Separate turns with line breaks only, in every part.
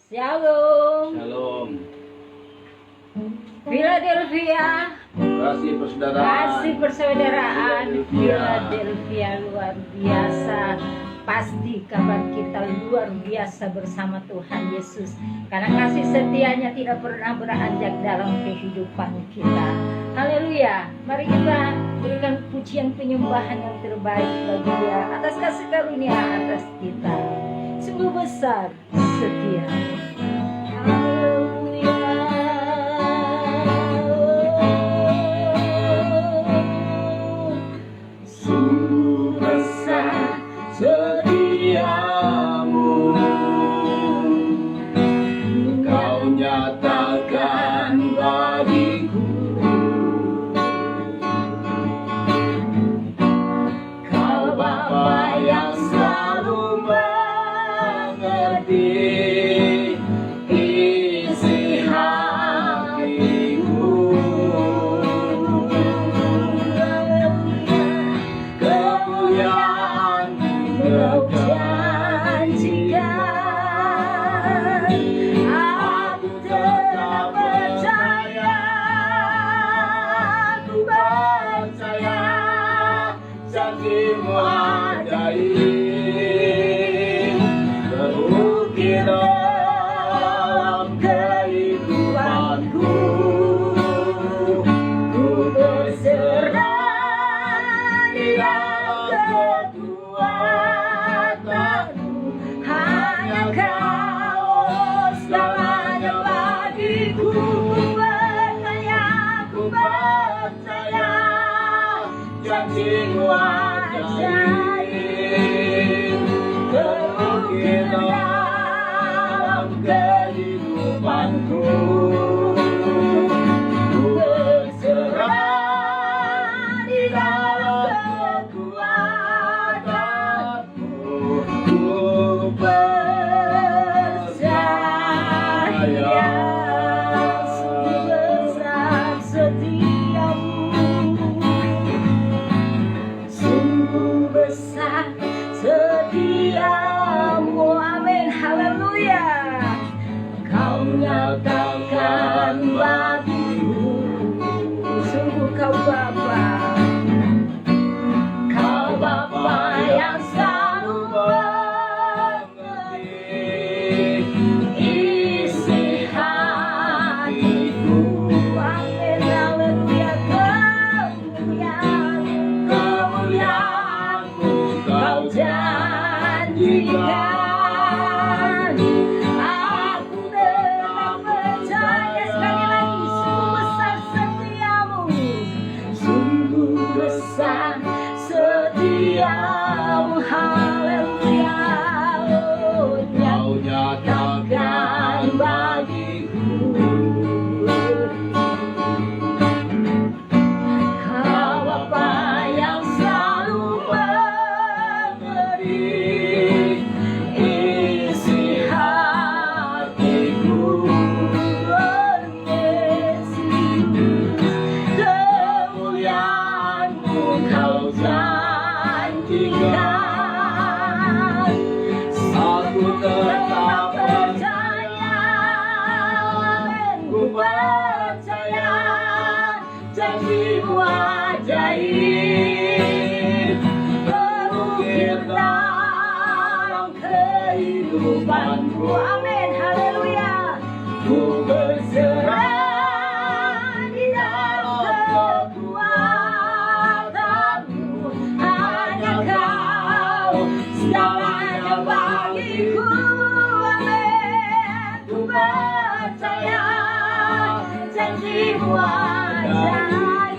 Shalom.
Shalom.
Philadelphia.
Kasih persaudaraan.
Kasih persaudaraan. Philadelphia luar biasa. Pasti kabar kita luar biasa bersama Tuhan Yesus. Karena kasih setianya tidak pernah beranjak dalam kehidupan kita. Haleluya. Mari kita berikan pujian penyembahan yang terbaik bagi Dia atas kasih karunia atas kita. Sungguh besar setia.
Sungguh besar setiamu, Kau nyatakan bagiku. Kau Bapa yang selalu mengerti isi hatiku. Kemuliaan-Mu Kau janjikan, aku tetap percaya, ku percaya janji-Mu ajaib terukir dalam kehidupanku. Ku berserah di dalam kekuatan-Mu, hanya Kau segalanya bagiku. Ku percaya janji-Mu ajaib terukir dalam kehidupanku. Ku berserah di dalam kekuatan-Mu. Ku percaya sungguh besar setiamu. Sungguh besar setiamu. Amin. Haleluya. Kau nyatakan bagiku, sungguh Kau Bapa. Kau Bapa yang selalu mengerti isi hatiku. Amin. Haleluya. Kemuliaan-Mu Kau janjikan. Aku tetap percaya. Sekali lagi, sungguh besar setiamu. Sungguh besar setiamu. Haleluya. Kau nyatakan bagiku. Kau Bapa yang selalu mengerti isi hatiku. Oh Yesus, kemuliaan-Mu Kau janjikan. Aku tetap percaya, ku percaya janji-Mu ajaib terukir dalam kehidupanku. Amin. Haleluya. Ku berserah di dalam kekuatan-Mu, hanya Kau segalanya bagiku. Amin. Ku percaya janji-Mu ajaib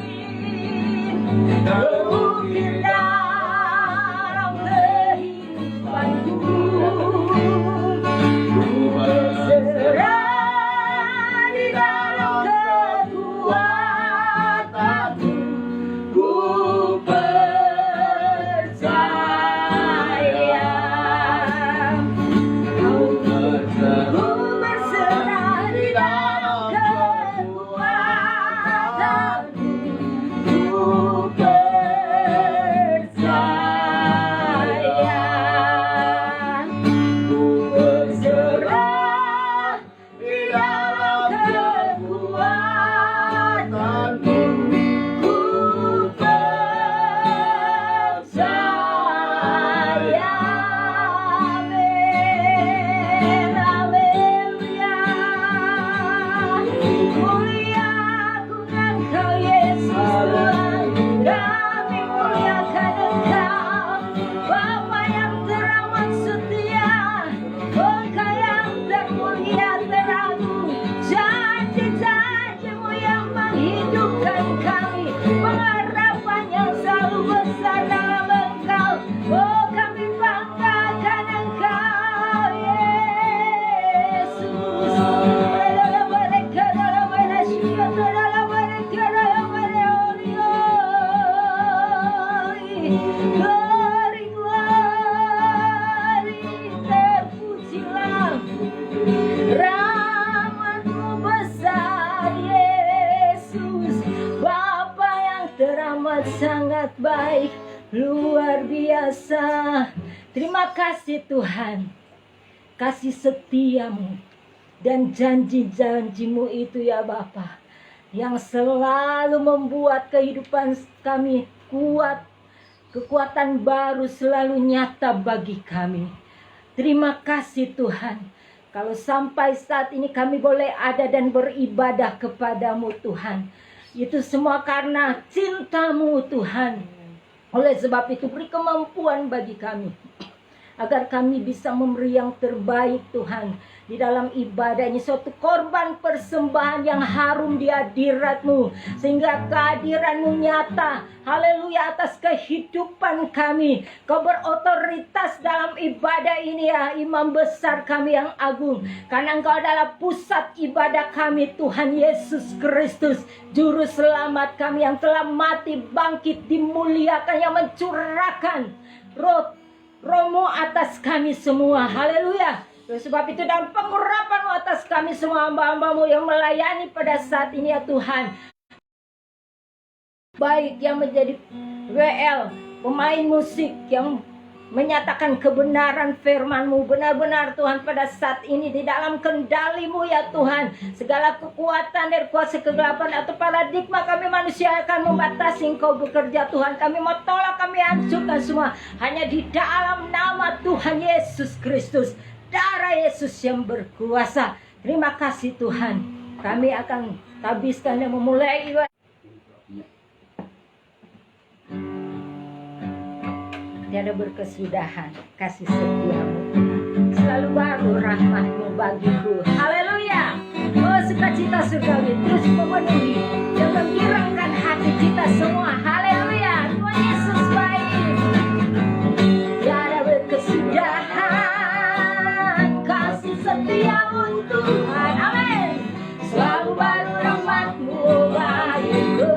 terukir dalam kehidupanku. Ku
biasa. Terima kasih Tuhan, kasih setiamu dan janji-janjimu itu ya Bapa, yang selalu membuat kehidupan kami kuat, kekuatan baru selalu nyata bagi kami. Terima kasih Tuhan, kalau sampai saat ini kami boleh ada dan beribadah kepadamu Tuhan, itu semua karena cintamu Tuhan. Oleh sebab itu beri kemampuan bagi kami, agar kami bisa memberi yang terbaik Tuhan di dalam ibadah ini, suatu korban persembahan yang harum di hadirat-Mu, sehingga kehadiran-Mu nyata, haleluya, atas kehidupan kami. Kau berotoritas dalam ibadah ini ya Imam besar kami yang agung, karena Engkau adalah pusat ibadah kami Tuhan Yesus Kristus, Juru Selamat kami yang telah mati, bangkit, dimuliakan, yang mencurahkan roh-Mu atas kami semua, haleluya. Oleh sebab itu dalam pengurapan atas kami semua hamba-hamba-Mu yang melayani pada saat ini ya Tuhan, baik yang menjadi WL, pemain musik yang menyatakan kebenaran firman-Mu, benar-benar Tuhan pada saat ini di dalam kendali-Mu ya Tuhan, segala kekuatan dari kuasa kegelapan atau paradigma kami manusia akan membatasi Engkau bekerja Tuhan. Kami mau tolak, kami hancurkan semua, hanya di dalam nama Tuhan Yesus Kristus, darah Yesus yang berkuasa. Terima kasih Tuhan, kami akan habiskan dan memulai ibadah. Tiada berkesudahan kasih setiamu, selalu baru rahmat-Mu bagiku, haleluya. Oh, sukacita surgawi terus memenuhi dan menggirangkan hati kita semua, haleluya. Tuhan Yesus baik, tiada berkesudahan kasih setiamu Tuhan, amin. Selalu baru rahmat-Mu bagiku,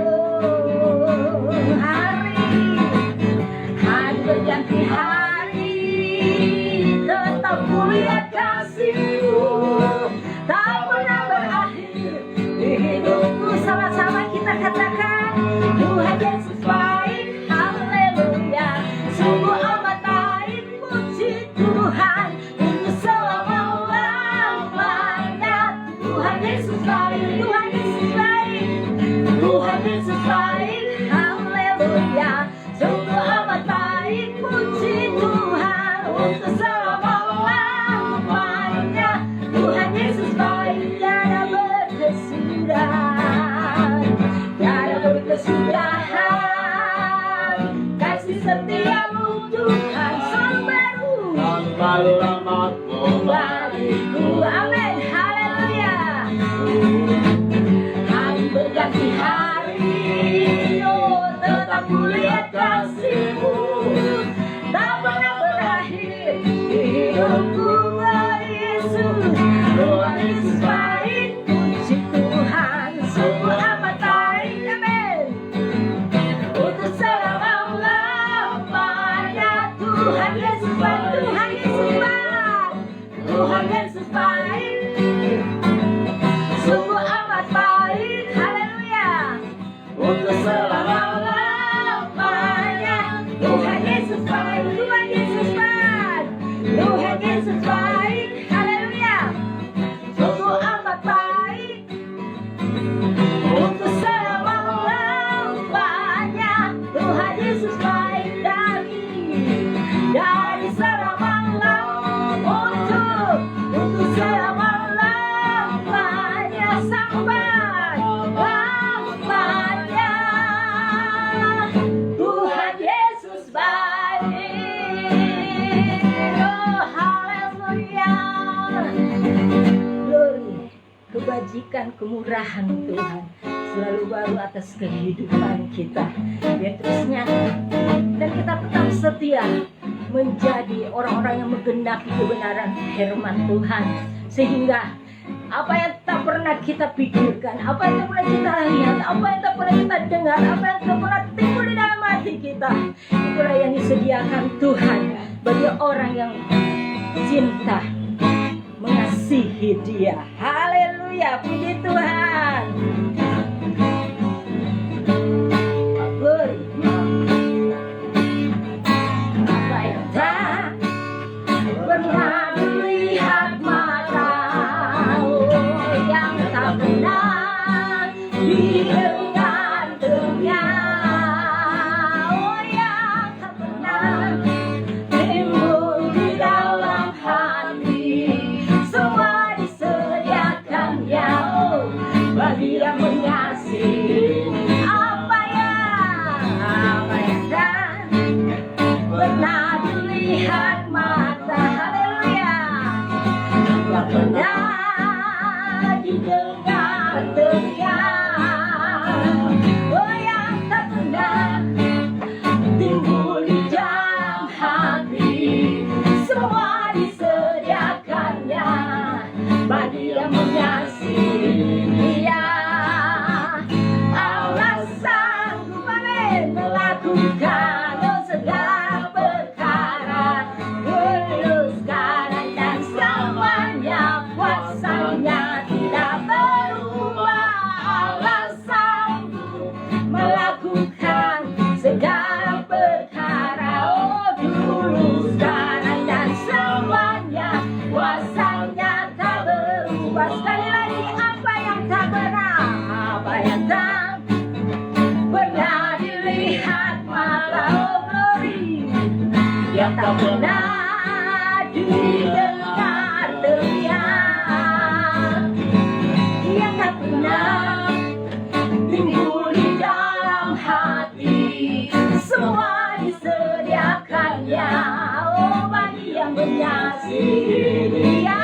berganti hari, tetap mulia kasih-Mu, tak pernah berakhir di hidupku. Sama-sama kita katakan, Tuhan Yesus baik, haleluya. Sungguh amat baik, puji Tuhan, untuk selama-lamanya. Tuhan Yesus baik, Tuhan Yesus baik, Tuhan Yesus baik, haleluya. Sungguh amat baik, puji Tuhan, untuk selama-lamanya. Tuhan Yesus baik, tiada berkesudahan, tiada berkesudahan kasih setiamu Tuhan, selalu baru rahmat-Mu bagiku, amin, haleluya. Hari berganti hari, oh tetap mulia kasih-Mu, tak pernah berakhir di hidupku, oh Yesus. Tuhan Yesus baik, puji Tuhan, sungguh amat baik, amin, untuk selama-lamanya. Tuhan Yesus baik, Tuhan Yesus baik, Tuhan Yesus baik, sungguh amat baik, haleluya, untuk selama-lamanya. Tuhan Yesus baik, Tuhan Yesus baik, Tuhan Yesus baik, haleluya, sungguh amat baik, untuk selama-lamanya. Tuhan Yesus baik dari selama-lamanya, untuk selama-lamanya, sampai lamanya. Tuhan Yesus baik, oh haleluya. Glory, kebajikan, kemurahan Tuhan selalu baru atas kehidupan kita, biar terus nyata, dan kita tetap setia menjadi orang-orang yang menggenapi kebenaran firman Tuhan, sehingga apa yang tak pernah kita pikirkan, apa yang tak pernah kita lihat, apa yang tak pernah kita dengar, apa yang tak pernah timbul di dalam hati kita, itulah yang disediakan Tuhan bagi orang yang cinta mengasihi Dia. Haleluya, puji Tuhan. Glory.
didengar teriak, oh yang tak pernah timbul di dalam hati, semua disediakannya bagi yang mengasihi Dia. Allah sanggup melakukan segala perkara, meluruskan dan selamanya kuasanya tidak berubah. Allah sanggup melakukan segala perkara, oh luruskan dan selamanya kuasanya tak berubah. Sekali lagi, apa yang tak pernah, apa yang tak pernah dilihat mata, oh glory, yang tak pernah didengar teriak, yang tak pernah timbul di dalam hati, semua disediakannya, oh bagi yang mengasihi Dia.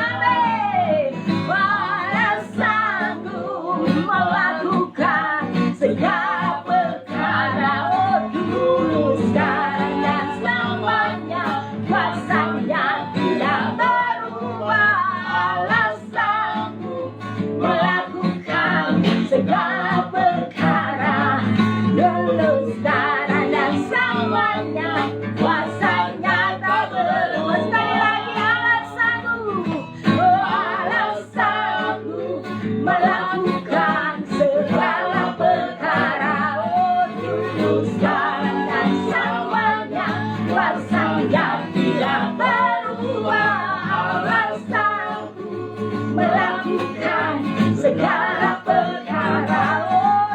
Allah sanggup melakukan segala perkara, oh luruskan dan selamanya kuasanya tidak berubah. Allah sanggup melakukan segala perkara, luruskan dan selamanya kuasanya tak berubah. Sekali lagi, Allah sanggup, oh Allah sanggup melakukan segala perkara, oh luruskan dan selamanya kuasanya tidak berubah. Allah sanggup melakukan segala perkara, oh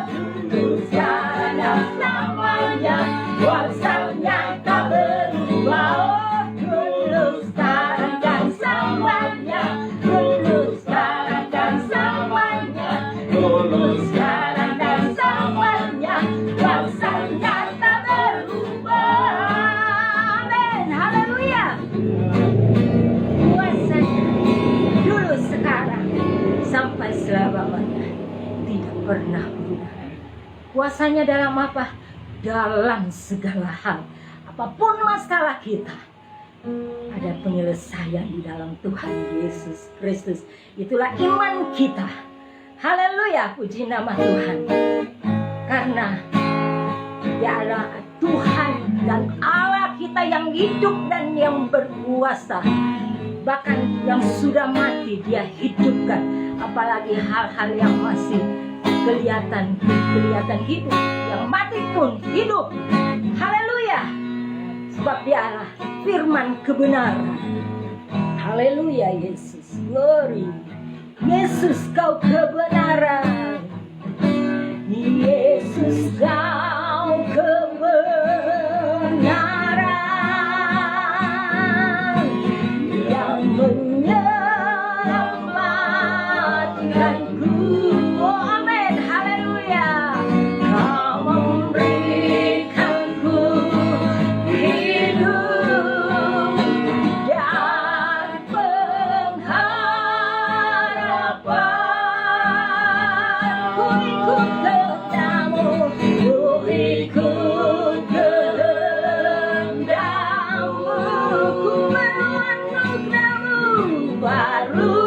luruskan dan selamanya kuasanya tak berubah. Oh luruskan dan selamanya, luruskan dan selamanya, luruskan dan selamanya kuasanya tak berubah. Amin, haleluya. Kuasanya dulu, sekarang, sampai selama-lamanya tidak pernah berubah. Kuasanya dalam apa? Dalam segala hal. Apapun masalah kita, ada penyelesaian di dalam Tuhan Yesus Kristus. Itulah iman kita. Haleluya, puji nama Tuhan. Karena Dia adalah Tuhan dan Allah kita yang hidup dan yang berkuasa. Bahkan yang sudah mati Dia hidupkan. Apalagi hal-hal yang masih kelihatan hidup, yang mati pun hidup. Haleluya. Sebab Dia adalah firman kebenaran. Haleluya, Yesus. Glory. Yesus, Kau kebenaran. Yesus, Kau kebenaran yang menyelamatkanku. Oh amin, haleluya. Kau memberikanku hidup dan pengharapan. Ku ikut kehendak-Mu, ku ikut kehendak-Mu, ku anugerah-Mu, baru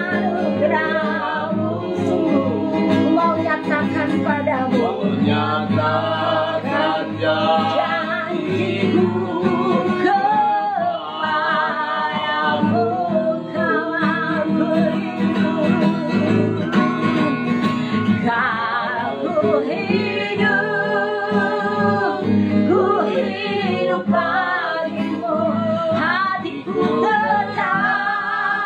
anugerah-Mu sungguh mau nyatakan padamu,
menyatakan
janjiku kepadamu. Kau aku hidup, kau hidup bagimu, hatiku tetap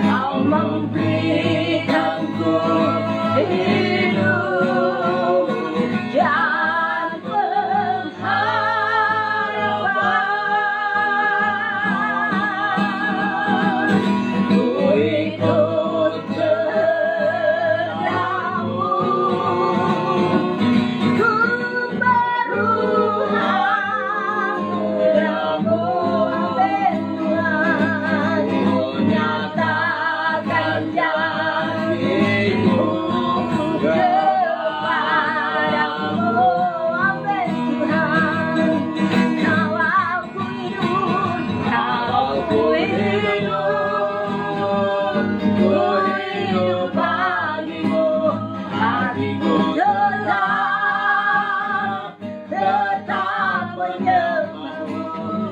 Kau memberikanku hidup dan pengharapan. Ku ikut kehendakmu, ku berulang padamu, Tuhan, ku nyatakan janjiku kepadamu, Tuhan. Kau aku hidup, ku hidup bagimu, hatiku tetap menyembahmu.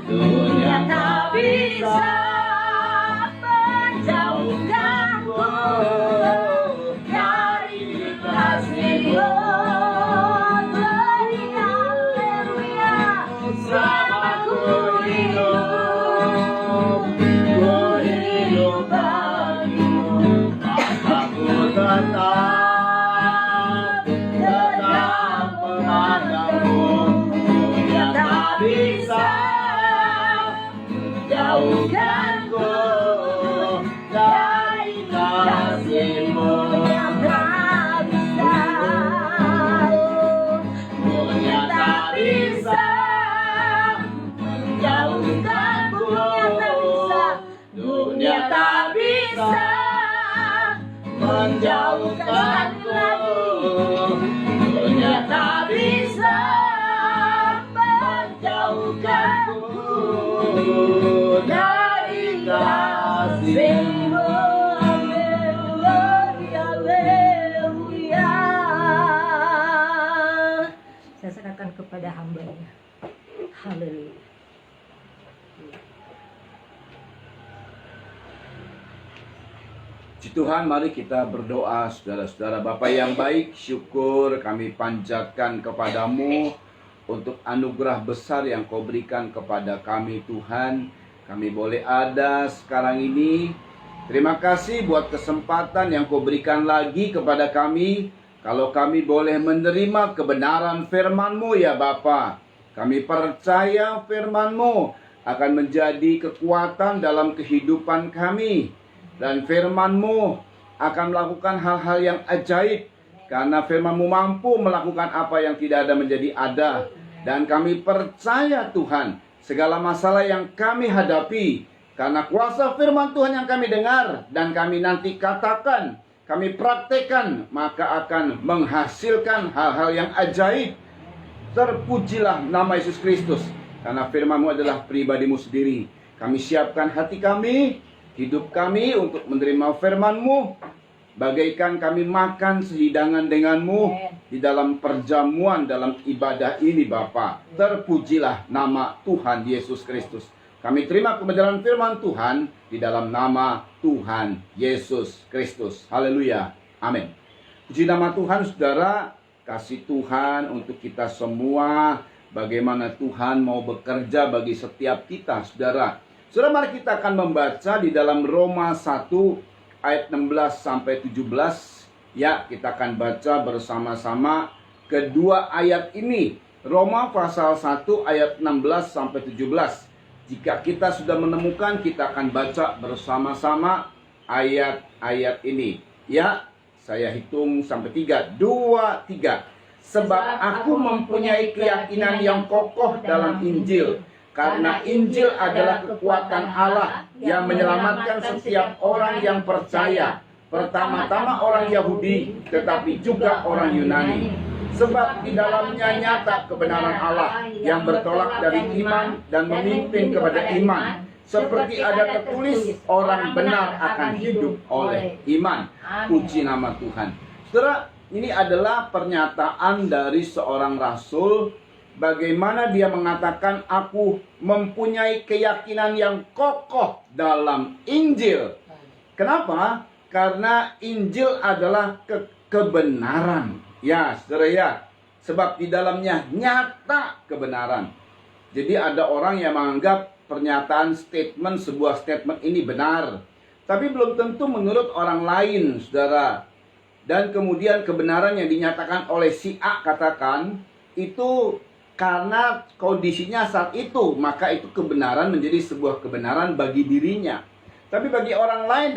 Dunia tak bisa menjauhkanku dari kasih-Mu. Haleluya, selama ku hidup bagimu.
Aku tetap memandangmu. Dunia tak bisa menjauhkanku dari kasih-Mu. Dunia tak bisa menjauhkanku. Dunia tak bisa menjauhkanku. Dunia tak bisa menjauhkanku dari kasih-Mu.
Haleluya, haleluya.
Saya serahkan kepada hamba-Nya. Haleluya.
Puji Tuhan, mari kita berdoa, saudara-saudara. Bapa yang baik, syukur kami panjatkan kepadamu untuk anugerah besar yang Kau berikan kepada kami, Tuhan. Kami boleh ada sekarang ini. Terima kasih buat kesempatan yang Kau berikan lagi kepada kami. Kalau kami boleh menerima kebenaran firman-Mu, ya Bapa. Kami percaya firman-Mu akan menjadi kekuatan dalam kehidupan kami. Dan firman-Mu akan melakukan hal-hal yang ajaib. Karena firman-Mu mampu melakukan apa yang tidak ada menjadi ada. Dan kami percaya Tuhan, segala masalah yang kami hadapi, karena kuasa firman Tuhan yang kami dengar, dan kami nanti katakan, kami praktekkan, maka akan menghasilkan hal-hal yang ajaib. Terpujilah nama Yesus Kristus. Karena firman-Mu adalah pribadi-Mu sendiri. Kami siapkan hati kami, hidup kami untuk menerima firman-Mu. Bagaikan kami makan sehidangan dengan-Mu di dalam perjamuan dalam ibadah ini, Bapa. Terpujilah nama Tuhan Yesus Kristus. Kami terima kebenaran firman Tuhan di dalam nama Tuhan Yesus Kristus. Haleluya. Amin. Puji nama Tuhan, saudara. Kasih Tuhan untuk kita semua. Bagaimana Tuhan mau bekerja bagi setiap kita, saudara. Saudara, mari kita akan membaca di dalam Roma 1 ayat 16 sampai 17. Ya, kita akan baca bersama-sama kedua ayat ini. Roma pasal 1 ayat 16 sampai 17. Jika kita sudah menemukan, kita akan baca bersama-sama ayat-ayat ini. Ya, saya hitung sampai 3. 2, 3. Sebab aku mempunyai keyakinan yang kokoh dalam Injil. Karena Injil adalah kekuatan Allah yang menyelamatkan setiap orang yang percaya. Pertama-tama orang Yahudi, tetapi juga orang Yunani. Sebab di dalamnya nyata kebenaran Allah yang bertolak dari iman dan memimpin kepada iman. Seperti ada tertulis, orang benar akan hidup oleh iman. Puji nama Tuhan. Saudara, ini adalah pernyataan dari seorang rasul. Bagaimana dia mengatakan, aku mempunyai keyakinan yang kokoh dalam Injil. Kenapa? Karena Injil adalah kebenaran. Ya, saudara ya. Sebab di dalamnya nyata kebenaran. Jadi ada orang yang menganggap pernyataan sebuah statement ini benar. Tapi belum tentu menurut orang lain, saudara. Dan kemudian kebenaran yang dinyatakan oleh si A katakan, itu karena kondisinya saat itu, maka itu kebenaran menjadi sebuah kebenaran bagi dirinya. Tapi bagi orang lain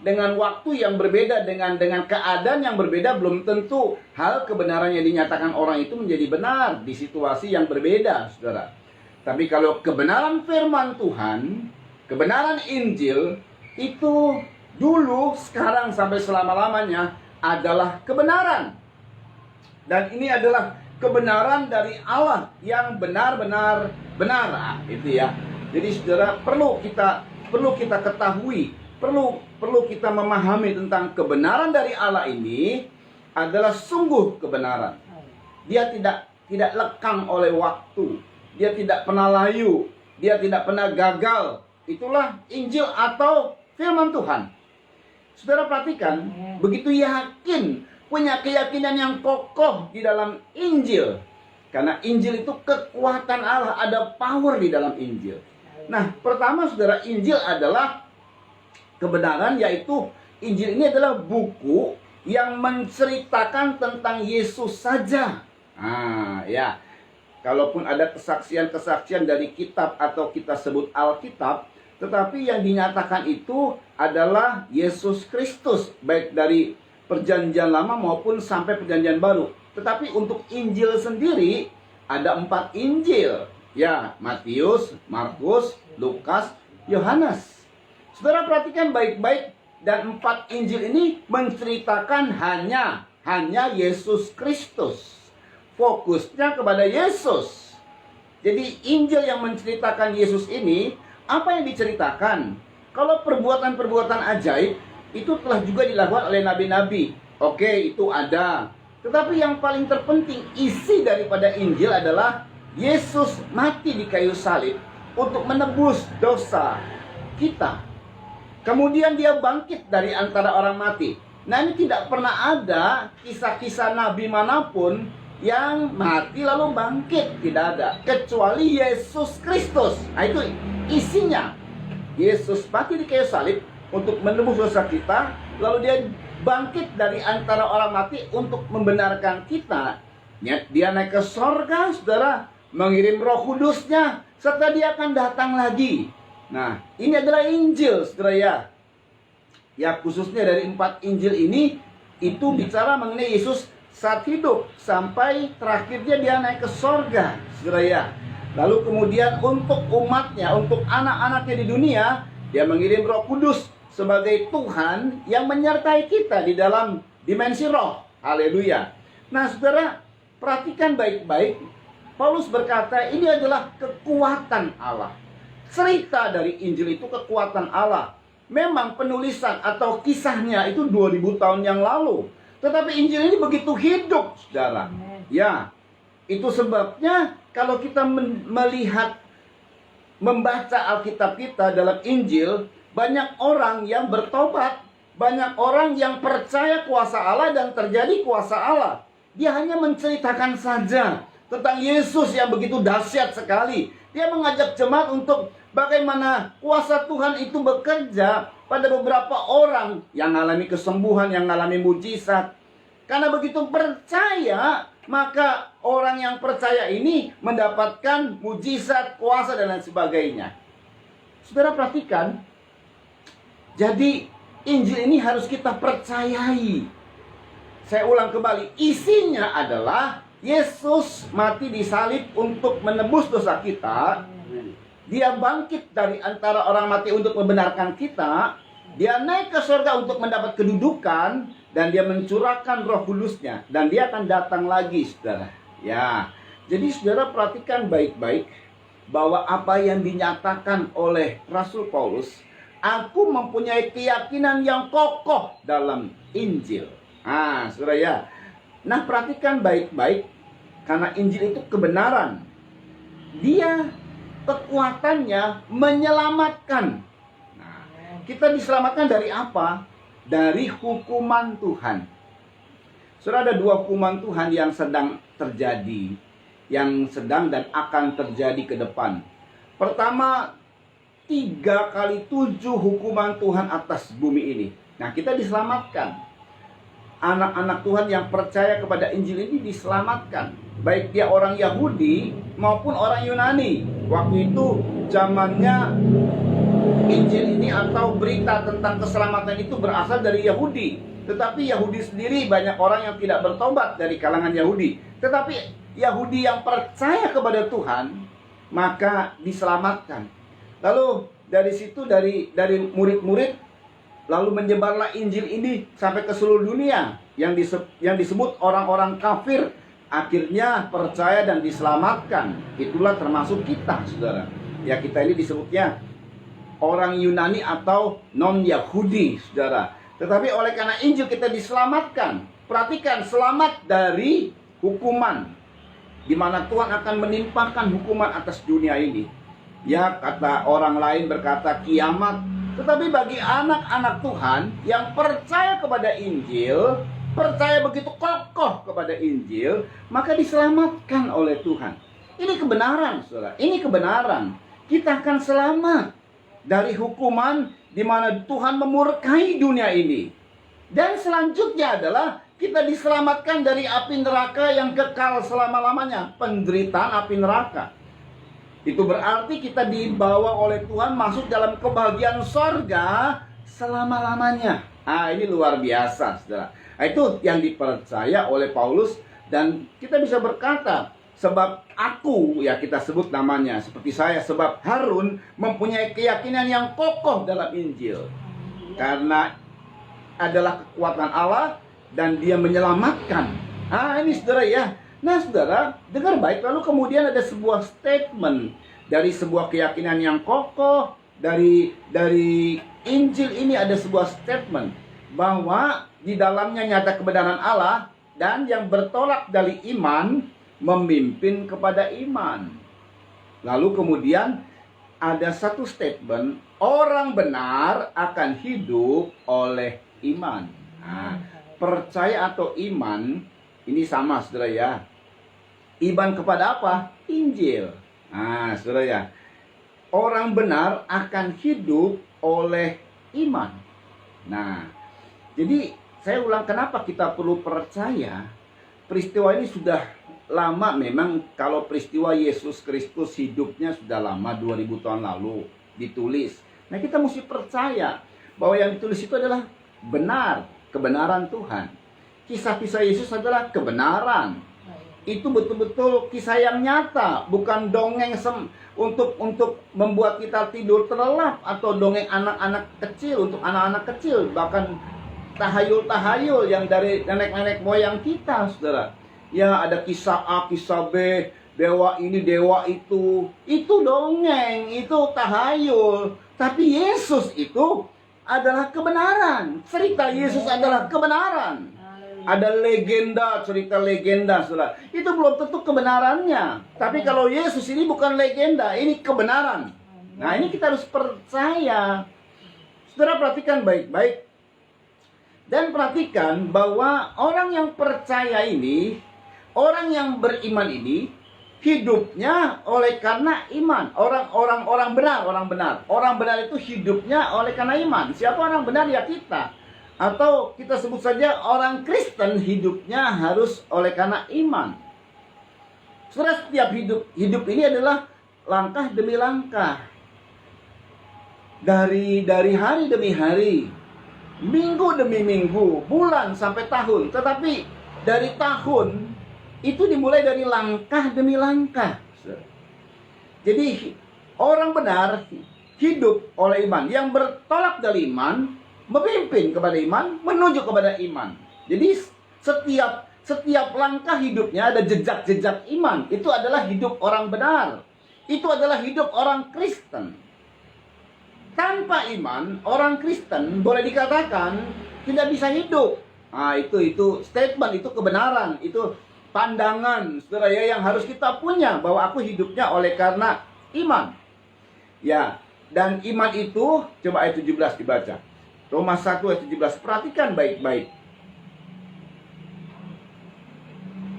dengan waktu yang berbeda, dengan keadaan yang berbeda, belum tentu hal kebenaran yang dinyatakan orang itu menjadi benar di situasi yang berbeda, saudara. Tapi kalau kebenaran firman Tuhan, kebenaran Injil, itu dulu, sekarang, sampai selama-lamanya adalah kebenaran. Dan ini adalah kebenaran dari Allah yang benar-benar benar. Nah, itu ya. Jadi saudara, perlu kita ketahui, perlu kita memahami tentang kebenaran dari Allah ini adalah sungguh kebenaran. Dia tidak lekang oleh waktu. Dia tidak pernah layu, dia tidak pernah gagal. Itulah Injil atau firman Tuhan. Saudara perhatikan, begitu yakin, punya keyakinan yang kokoh di dalam Injil. Karena Injil itu kekuatan Allah, ada power di dalam Injil. Nah, pertama saudara, Injil adalah kebenaran, yaitu Injil ini adalah buku yang menceritakan tentang Yesus saja. Ya. Kalaupun ada kesaksian-kesaksian dari kitab atau kita sebut Alkitab, tetapi yang dinyatakan itu adalah Yesus Kristus, baik dari perjanjian lama maupun sampai perjanjian baru. Tetapi untuk Injil sendiri ada 4 Injil. Ya, Matius, Markus, Lukas, Yohanes. Saudara perhatikan baik-baik, dan 4 Injil ini menceritakan hanya Yesus Kristus. Fokusnya kepada Yesus. Jadi Injil yang menceritakan Yesus ini, apa yang diceritakan? Kalau perbuatan-perbuatan ajaib itu telah juga dilakukan oleh nabi-nabi. Oke, itu ada. Tetapi yang paling terpenting, isi daripada Injil adalah Yesus mati di kayu salib untuk menebus dosa kita. Kemudian dia bangkit dari antara orang mati. Nah, ini tidak pernah ada kisah-kisah nabi manapun yang mati lalu bangkit. Tidak ada, kecuali Yesus Kristus. Nah, itu isinya. Yesus mati di kayu salib untuk menebus dosa kita, lalu dia bangkit dari antara orang mati untuk membenarkan kita. Dia naik ke sorga, saudara, mengirim Roh Kudusnya, serta dia akan datang lagi. Nah, ini adalah Injil, saudara ya. Ya, khususnya dari 4 Injil ini, itu bicara mengenai Yesus saat hidup sampai terakhirnya dia naik ke sorga, saudara ya. Lalu kemudian untuk umatnya, untuk anak-anaknya di dunia, dia mengirim Roh Kudus sebagai Tuhan yang menyertai kita di dalam dimensi roh. Haleluya. Nah, saudara, perhatikan baik-baik. Paulus berkata ini adalah kekuatan Allah. Cerita dari Injil itu kekuatan Allah. Memang penulisan atau kisahnya itu 2000 tahun yang lalu. Tetapi Injil ini begitu hidup, saudara. Ya, itu sebabnya kalau kita melihat, membaca Alkitab kita dalam Injil, banyak orang yang bertobat, banyak orang yang percaya kuasa Allah dan terjadi kuasa Allah. Dia hanya menceritakan saja tentang Yesus yang begitu dahsyat sekali. Dia mengajak jemaat untuk bagaimana kuasa Tuhan itu bekerja pada beberapa orang yang mengalami kesembuhan, yang mengalami mujizat. Karena begitu percaya, maka orang yang percaya ini mendapatkan mujizat, kuasa, dan lain sebagainya. Saudara perhatikan, jadi Injil ini harus kita percayai. Saya ulang kembali, isinya adalah Yesus mati di salib untuk menebus dosa kita. Dia bangkit dari antara orang mati untuk membenarkan kita. Dia naik ke surga untuk mendapat kedudukan. Dan dia mencurahkan Roh Kudusnya. Dan dia akan datang lagi, saudara. Ya, jadi saudara perhatikan baik-baik bahwa apa yang dinyatakan oleh Rasul Paulus, aku mempunyai keyakinan yang kokoh dalam Injil. Saudara ya. Nah, perhatikan baik-baik, karena Injil itu kebenaran. Dia kekuatannya menyelamatkan. Nah, kita diselamatkan dari apa? Dari hukuman Tuhan. Saudara, ada 2 hukuman Tuhan yang sedang terjadi, yang sedang dan akan terjadi ke depan. Pertama, 3 kali 7 hukuman Tuhan atas bumi ini. Nah, kita diselamatkan. Anak-anak Tuhan yang percaya kepada Injil ini diselamatkan. Baik dia orang Yahudi maupun orang Yunani. Waktu itu zamannya Injil ini atau berita tentang keselamatan itu berasal dari Yahudi. Tetapi Yahudi sendiri banyak orang yang tidak bertobat dari kalangan Yahudi. Tetapi Yahudi yang percaya kepada Tuhan maka diselamatkan. Lalu dari situ dari murid-murid lalu menyebarlah Injil ini sampai ke seluruh dunia. Yang disebut orang-orang kafir akhirnya percaya dan diselamatkan. Itulah termasuk kita, saudara. Ya, kita ini disebutnya orang Yunani atau non-Yahudi, saudara. Tetapi oleh karena Injil kita diselamatkan. Perhatikan, selamat dari hukuman, di mana Tuhan akan menimpakan hukuman atas dunia ini. Ya, kata orang lain berkata kiamat. Tetapi bagi anak-anak Tuhan yang percaya kepada Injil, percaya begitu kokoh kepada Injil, maka diselamatkan oleh Tuhan. Ini kebenaran, saudara. Ini kebenaran. Kita akan selamat dari hukuman di mana Tuhan memurkai dunia ini. Dan selanjutnya adalah kita diselamatkan dari api neraka yang kekal selama-lamanya. Penderitaan api neraka. Itu berarti kita dibawa oleh Tuhan masuk dalam kebahagiaan sorga selama-lamanya. Ini luar biasa, saudara. Itu yang dipercaya oleh Paulus. Dan kita bisa berkata, sebab aku, ya kita sebut namanya, seperti saya, sebab Harun mempunyai keyakinan yang kokoh dalam Injil. Karena adalah kekuatan Allah dan dia menyelamatkan. Ini saudara ya. Nah saudara, dengar baik. Lalu kemudian ada sebuah statement dari sebuah keyakinan yang kokoh. Dari Injil ini ada sebuah statement bahwa di dalamnya nyata kebenaran Allah, dan yang bertolak dari iman memimpin kepada iman. Lalu kemudian ada satu statement, orang benar akan hidup oleh iman. Percaya atau iman ini sama, saudara ya. Iman kepada apa? Injil. Saudara ya. Orang benar akan hidup oleh iman. Jadi saya ulang, kenapa kita perlu percaya? Peristiwa ini sudah lama memang. Kalau peristiwa Yesus Kristus hidupnya sudah lama, 2000 tahun lalu ditulis. Nah, kita mesti percaya bahwa yang ditulis itu adalah benar, kebenaran Tuhan. Kisah-kisah Yesus adalah kebenaran. Itu betul-betul kisah yang nyata, bukan dongeng untuk membuat kita tidur terlelap, atau dongeng anak-anak kecil untuk anak-anak kecil, bahkan tahayul-tahayul yang dari nenek-nenek moyang kita, saudara. Ya, ada kisah A, kisah B, dewa ini, dewa itu dongeng, itu tahayul. Tapi Yesus itu adalah kebenaran. Cerita Yesus adalah kebenaran. Ada legenda, cerita legenda, saudara. Itu belum tentu kebenarannya. Tapi kalau Yesus ini bukan legenda, ini kebenaran. Nah, ini kita harus percaya. Saudara, perhatikan baik-baik. Dan perhatikan bahwa orang yang percaya ini, orang yang beriman ini, hidupnya oleh karena iman. Orang benar. Orang benar itu hidupnya oleh karena iman. Siapa orang benar? Ya kita. Atau kita sebut saja orang Kristen, hidupnya harus oleh karena iman. Saudara, setiap hidup ini adalah langkah demi langkah. Dari hari demi hari, minggu demi minggu, bulan sampai tahun. Tetapi dari tahun itu dimulai dari langkah demi langkah. Jadi orang benar hidup oleh iman. Yang bertolak dari iman memimpin kepada iman, menuju kepada iman. Jadi setiap langkah hidupnya ada jejak-jejak iman. Itu adalah hidup orang benar. Itu adalah hidup orang Kristen. Tanpa iman, orang Kristen boleh dikatakan tidak bisa hidup. Itu statement, itu kebenaran, itu pandangan, saudara ya, yang harus kita punya, bahwa aku hidupnya oleh karena iman. Ya, dan iman itu, coba ayat 17 dibaca. Roma 1 ayat 17. Perhatikan baik-baik.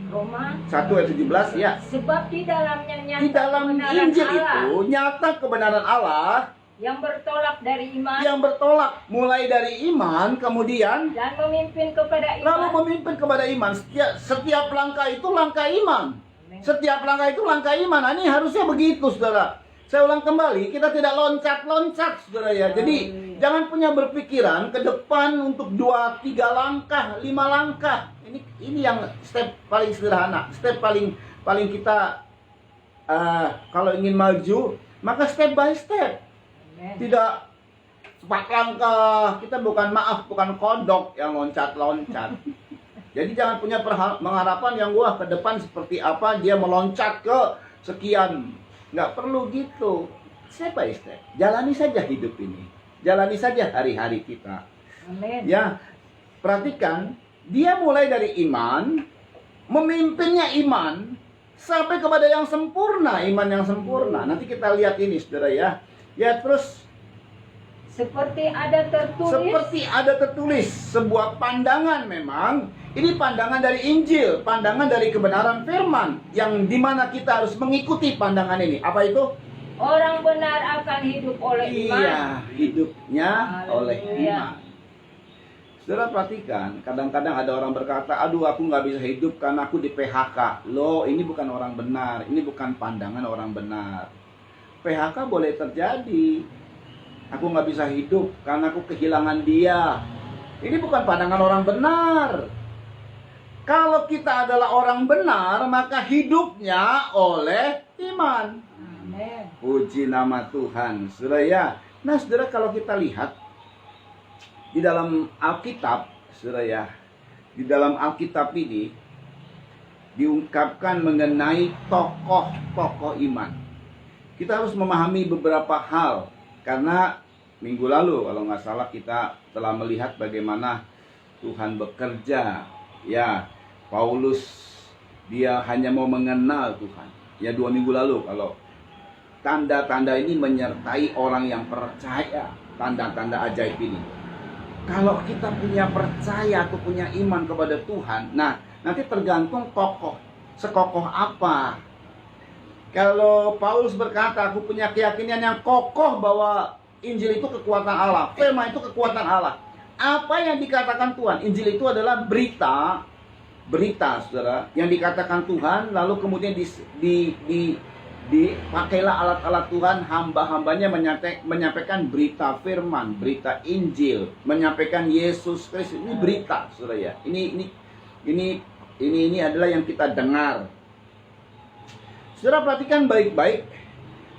Roma
1 ayat 17 ya.
Sebab di dalamnya nyata
Di dalam
kebenaran
Injil
Allah.
itu nyata kebenaran Allah
yang bertolak dari iman
yang bertolak mulai dari iman, kemudian
dan memimpin kepada
lalu
iman.
memimpin kepada iman. Setiap langkah itu langkah iman.
Amin.
Setiap langkah itu langkah iman. Nah, ini harusnya begitu, saudara. Saya ulang kembali, kita tidak loncat-loncat, saudara ya. Jadi jangan punya berpikiran ke depan untuk 2, 3 langkah, 5 langkah. Ini yang step paling sederhana, step paling kita kalau ingin maju, maka step by step.
Amin.
Tidak 4 langkah. Kita bukan kodok yang loncat-loncat. Jadi jangan punya pengharapan yang wah ke depan seperti apa dia meloncat ke sekian. Nggak perlu gitu. Step by step. Jalani saja hidup ini. Jalani saja hari-hari kita.
Amin.
Ya, perhatikan, dia mulai dari iman, memimpinnya iman sampai kepada yang sempurna, iman yang sempurna. Nanti kita lihat ini, saudara ya. Ya, terus
Seperti ada tertulis sebuah pandangan memang. Ini pandangan dari Injil, pandangan dari kebenaran firman yang dimana kita harus mengikuti pandangan ini. Apa itu? Orang benar akan hidup oleh iman.
Iya, hidupnya oleh
Haleluya.
iman. Saudara perhatikan, kadang-kadang ada orang berkata, aduh aku nggak bisa hidup karena aku di PHK. Loh, ini bukan orang benar, ini bukan pandangan orang benar. PHK boleh terjadi. Aku nggak bisa hidup karena aku kehilangan dia. Ini bukan pandangan orang benar. Kalau kita adalah orang benar, maka hidupnya oleh iman.
Amin.
Puji nama Tuhan, saudara ya. Nah, saudara, kalau kita lihat di dalam Alkitab, saudara ya, di dalam Alkitab ini diungkapkan mengenai tokoh-tokoh iman. Kita harus memahami beberapa hal, karena minggu lalu kalau nggak salah kita telah melihat bagaimana Tuhan bekerja. Ya, Paulus dia hanya mau mengenal Tuhan. Ya, 2 minggu lalu kalau tanda-tanda ini menyertai orang yang percaya, tanda-tanda ajaib ini. Kalau kita punya percaya atau punya iman kepada Tuhan, nah nanti tergantung tokoh, sekokoh apa. Kalau Paulus berkata, aku punya keyakinan yang kokoh bahwa Injil itu kekuatan Allah, firman itu kekuatan Allah. Apa yang dikatakan Tuhan? Injil itu adalah berita, saudara, yang dikatakan Tuhan, lalu kemudian dipakailah alat-alat Tuhan, hamba-hambanya menyampaikan berita firman, berita Injil, menyampaikan Yesus Kristus. Ini berita, saudara ya. Ini adalah yang kita dengar. Saudara perhatikan baik-baik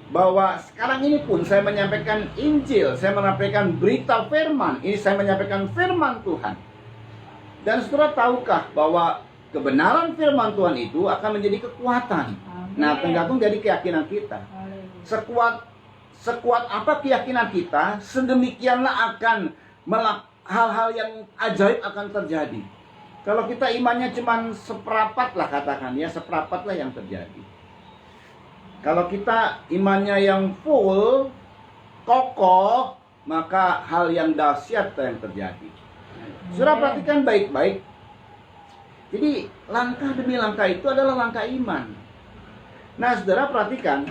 bahwa sekarang ini pun saya menyampaikan Injil, saya menyampaikan berita firman, ini saya menyampaikan firman Tuhan. Dan saudara tahukah bahwa kebenaran firman Tuhan itu akan menjadi kekuatan.
Amin.
Nah, tergantung dari keyakinan kita.
Haleluya.
Sekuat apa keyakinan kita, sedemikianlah akan hal-hal yang ajaib akan terjadi. Kalau kita imannya cuma seperapat lah, katakan ya, seperapat lah yang terjadi. Kalau kita imannya yang full, kokoh, maka hal yang dahsyat yang terjadi. Saudara perhatikan baik-baik. Jadi langkah demi langkah itu adalah langkah iman. Nah, saudara perhatikan,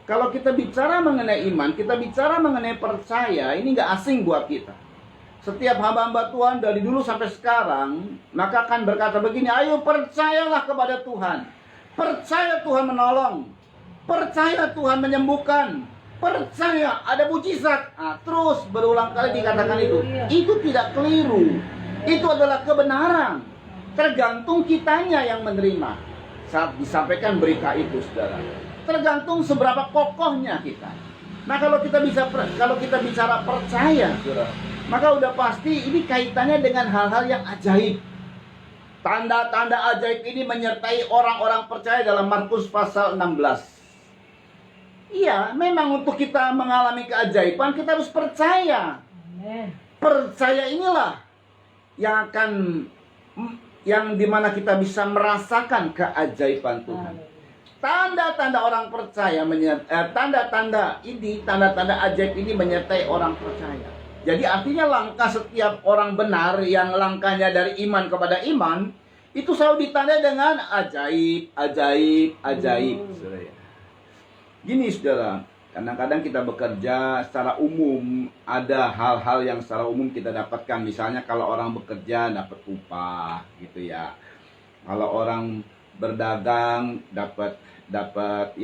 kalau kita bicara mengenai iman, kita bicara mengenai percaya, ini nggak asing buat kita. Setiap hamba-hamba Tuhan dari dulu sampai sekarang, maka akan berkata begini, ayo percayalah kepada Tuhan. Percaya Tuhan menolong. Percaya Tuhan menyembuhkan. Percaya ada mujizat. Nah, terus berulang kali dikatakan itu. Itu tidak keliru. Itu adalah kebenaran. Tergantung kitanya yang menerima saat disampaikan berita itu, saudara. Tergantung seberapa kokohnya kita. Nah, kalau kita bicara percaya, saudara, maka udah pasti ini kaitannya dengan hal-hal yang ajaib. Tanda-tanda ajaib ini menyertai orang-orang percaya dalam Markus pasal 16. Iya, memang untuk kita mengalami keajaiban kita harus percaya.
Amin.
Percaya inilah yang dimana kita bisa merasakan keajaiban Tuhan. Tanda-tanda orang percaya, tanda-tanda ajaib ini menyertai orang percaya. Jadi artinya langkah setiap orang benar yang langkahnya dari iman kepada iman, itu selalu ditandai dengan ajaib. Saudara. Gini, saudara, Kadang-kadang kita bekerja secara umum, ada hal-hal yang secara umum kita dapatkan. Misalnya kalau orang bekerja dapat upah gitu ya. Kalau orang berdagang dapat dapat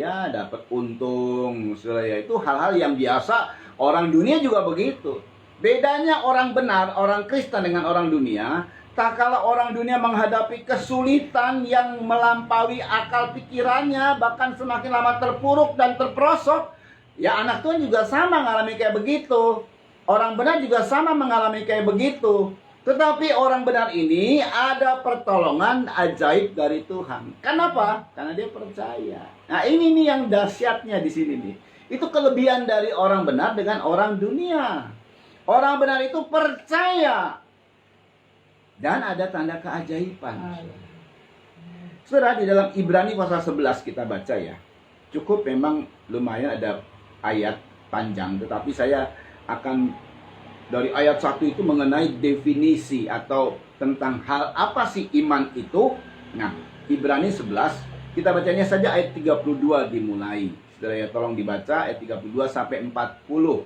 untung. Ya, itu hal-hal yang biasa, orang dunia juga begitu. Bedanya orang benar, orang Kristen dengan orang dunia, tak kala orang dunia menghadapi kesulitan yang melampaui akal pikirannya, bahkan semakin lama terpuruk dan terperosok, ya anak Tuhan juga sama mengalami kayak begitu. Orang benar juga sama mengalami kayak begitu. Tetapi orang benar ini ada pertolongan ajaib dari Tuhan. Kenapa? Karena dia percaya. Nah ini nih yang dahsyatnya di sini nih. Itu kelebihan dari orang benar dengan orang dunia. Orang benar itu percaya. Dan ada tanda keajaiban. Saudara, di dalam Ibrani pasal 11 kita baca ya. Cukup memang lumayan ada ayat panjang. Tetapi saya akan dari ayat 1 itu mengenai definisi atau tentang hal apa sih iman itu. Nah, Ibrani 11, kita bacanya saja ayat 32 dimulai. Saudara ya, tolong dibaca ayat 32 sampai 40.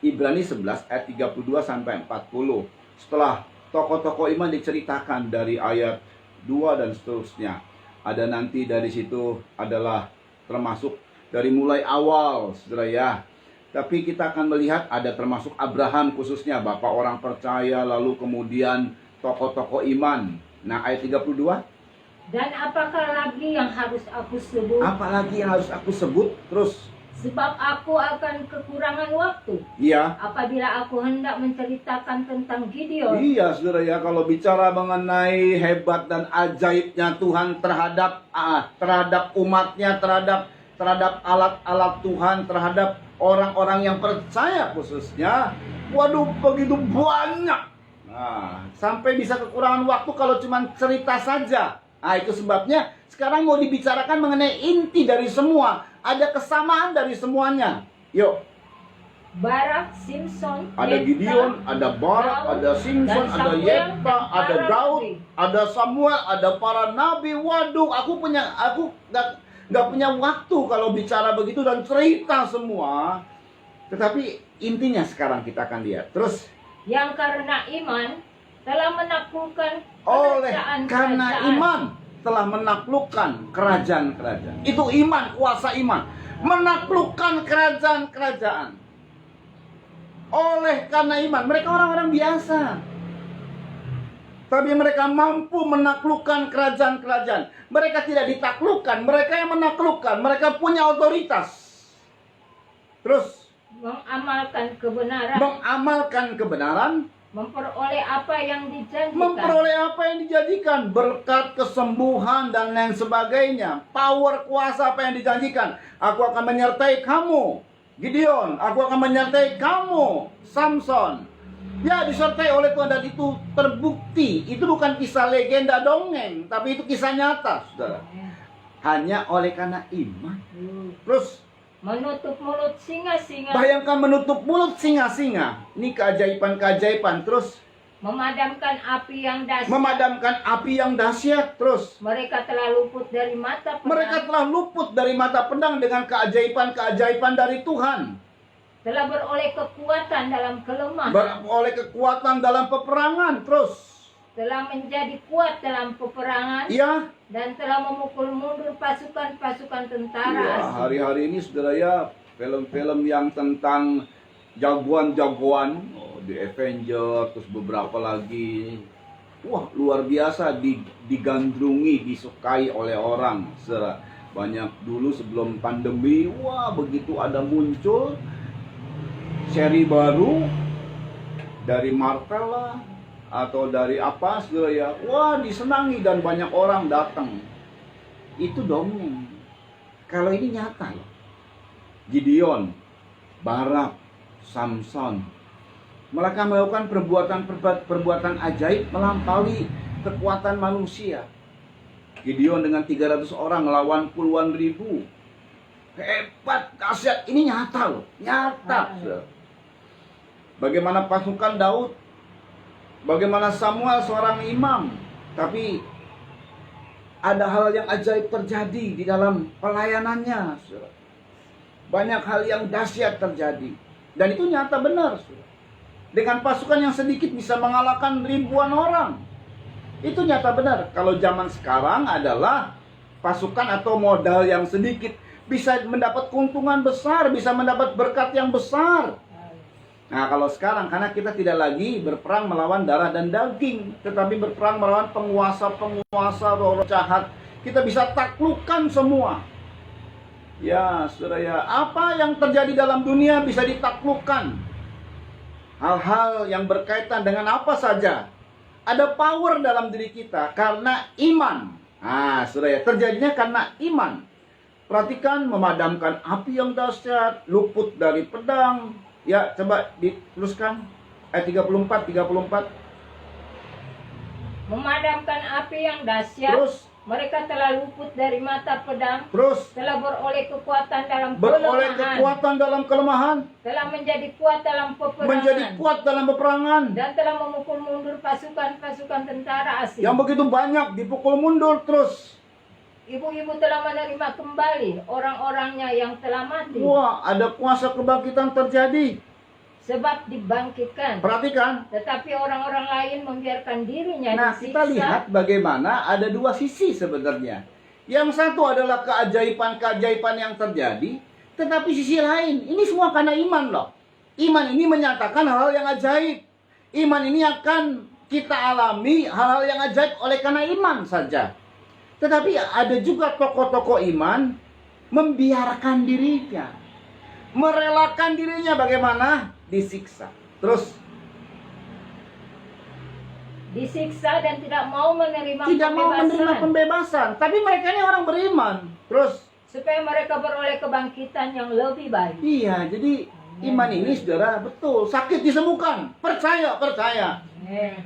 Ibrani 11 ayat 32 sampai 40. Setelah tokoh-tokoh iman diceritakan dari ayat 2 dan seterusnya. Ada nanti dari situ adalah termasuk dari mulai awal, saudara ya. Tapi kita akan melihat ada termasuk Abraham khususnya, bapak orang percaya, lalu kemudian tokoh-tokoh iman. Nah, ayat 32.
Dan apakah lagi yang harus aku sebut?
Apalagi yang harus aku sebut? Terus.
Sebab aku akan kekurangan waktu.
Iya.
Apabila aku hendak menceritakan tentang Gideon.
Iya, saudara ya, kalau bicara mengenai hebat dan ajaibnya Tuhan terhadap umatnya, terhadap alat-alat Tuhan, terhadap orang-orang yang percaya khususnya, waduh begitu banyak. Nah, sampai bisa kekurangan waktu kalau cuma cerita saja. Nah, itu sebabnya sekarang mau dibicarakan mengenai inti dari semua. Ada kesamaan dari semuanya. Yuk.
Barak, Simpson,
Ada Gideon, ada Barak, ada Simpson, ada Yefta, ada Daud, ada Samuel, ada para nabi. Waduh, aku nggak punya waktu kalau bicara begitu dan cerita semua. Tetapi intinya sekarang kita akan lihat. Terus.
Yang karena iman telah menaklukkan
Karena iman telah menaklukkan kerajaan-kerajaan. Itu iman, kuasa iman. Menaklukkan kerajaan-kerajaan. Oleh karena iman, mereka orang-orang biasa. Tapi mereka mampu menaklukkan kerajaan-kerajaan. Mereka tidak ditaklukkan, mereka yang menaklukkan. Mereka punya otoritas. Terus
mengamalkan kebenaran.
Mengamalkan kebenaran.
Memperoleh apa yang dijanjikan.
Memperoleh apa yang dijanjikan. Berkat, kesembuhan, dan lain sebagainya. Power, kuasa apa yang dijanjikan. Aku akan menyertai kamu, Gideon. Aku akan menyertai kamu, Samson. Ya, disertai oleh Tuhan, dan itu terbukti. Itu bukan kisah legenda dongeng, tapi itu kisah nyata, saudara. Hanya oleh karena iman. Terus
menutup mulut singa-singa.
Bayangkan menutup mulut singa-singa. Ini keajaiban-keajaiban. Terus
memadamkan api yang dahsyat.
Memadamkan api yang dahsyat. Terus
mereka telah luput dari mata pedang.
Mereka telah luput dari mata pedang dengan keajaiban-keajaiban dari Tuhan.
Telah beroleh kekuatan dalam kelemahan.
Beroleh kekuatan dalam peperangan. Terus
telah menjadi kuat dalam peperangan.
Iya.
Dan telah memukul mundur pasukan-pasukan tentara asing.
Hari-hari ini saudara ya, film-film yang tentang jagoan-jagoan, The Avenger, terus beberapa lagi, wah luar biasa, digandrungi, disukai oleh orang. Saudara, banyak dulu sebelum pandemi, wah begitu ada muncul seri baru dari Marvel lah, atau dari apa saudara ya, wah disenangi dan banyak orang datang. Itu dongeng. Kalau ini nyata loh. Gideon, Barak, Samson, mereka melakukan perbuatan ajaib melampaui kekuatan manusia. Gideon dengan 300 orang melawan puluhan ribu. Hebat, dahsyat. Ini nyata loh, nyata. Bagaimana pasukan Daud, bagaimana Samuel seorang imam, tapi ada hal yang ajaib terjadi di dalam pelayanannya. banyak hal yang dahsyat terjadi. Dan itu nyata benar. Dengan pasukan yang sedikit bisa mengalahkan ribuan orang. Itu nyata benar. Kalau zaman sekarang adalah pasukan atau modal yang sedikit bisa mendapat keuntungan besar, bisa mendapat berkat yang besar. Nah, kalau sekarang karena kita tidak lagi berperang melawan darah dan daging, tetapi berperang melawan penguasa-penguasa roh jahat. Kita bisa taklukkan semua. Ya, saudara ya, apa yang terjadi dalam dunia bisa ditaklukkan. Hal-hal yang berkaitan dengan apa saja. Ada power dalam diri kita karena iman. Nah, saudara ya, terjadinya karena iman. Perhatikan, memadamkan api yang dahsyat, luput dari pedang. Ya, coba diteruskan. Ayat 34.
Memadamkan api yang dahsyat.
Terus.
Mereka telah luput dari mata pedang.
Terus.
Telah beroleh kekuatan dalam
Beroleh
kelemahan.
kekuatan dalam kelemahan.
Telah menjadi kuat dalam peperangan.
Menjadi kuat dalam peperangan.
Dan telah memukul mundur pasukan-pasukan tentara asing.
Yang begitu banyak dipukul mundur terus.
Ibu-ibu telah menerima kembali orang-orangnya yang telah mati.
Wah, ada kuasa kebangkitan terjadi.
Sebab dibangkitkan.
Perhatikan.
Tetapi orang-orang lain membiarkan dirinya
Nah,
disiksa.
kita lihat bagaimana ada dua sisi sebenarnya. Yang satu adalah keajaiban-keajaiban yang terjadi. Tetapi sisi lain, ini semua karena iman loh. Iman ini menyatakan hal-hal yang ajaib. Iman ini akan kita alami hal-hal yang ajaib oleh karena iman saja. Tetapi ada juga tokoh-tokoh iman membiarkan dirinya, merelakan dirinya bagaimana? Disiksa. Terus
disiksa dan tidak mau menerima
tidak mau menerima pembebasan. Tapi mereka ini orang beriman. Terus
supaya mereka beroleh kebangkitan yang lebih baik.
iya, jadi iman ini saudara betul. Sakit disembuhkan. Percaya.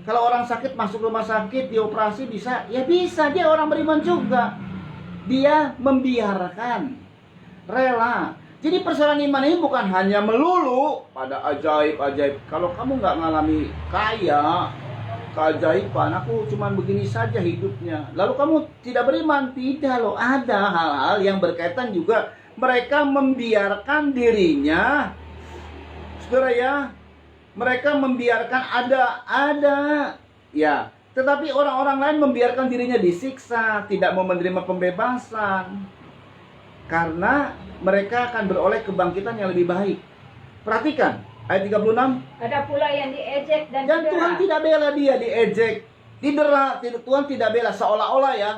Kalau orang sakit masuk rumah sakit, dioperasi bisa. Ya bisa, dia orang beriman juga. Dia membiarkan. Rela. Jadi persoalan iman ini bukan hanya melulu pada ajaib-ajaib. Kalau kamu nggak ngalami kaya, keajaiban, aku cuman begini saja hidupnya. Lalu kamu tidak beriman? Tidak loh. Ada hal-hal yang berkaitan juga. Mereka membiarkan dirinya. Saudara ya, mereka membiarkan ada. Ya, tetapi orang-orang lain membiarkan dirinya disiksa, tidak mau menerima pembebasan. Karena mereka akan beroleh kebangkitan yang lebih baik. Perhatikan ayat 36.
Ada pula yang diejek dan didera.
Tuhan tidak bela dia diejek, didera. Tuhan tidak bela seolah-olah ya.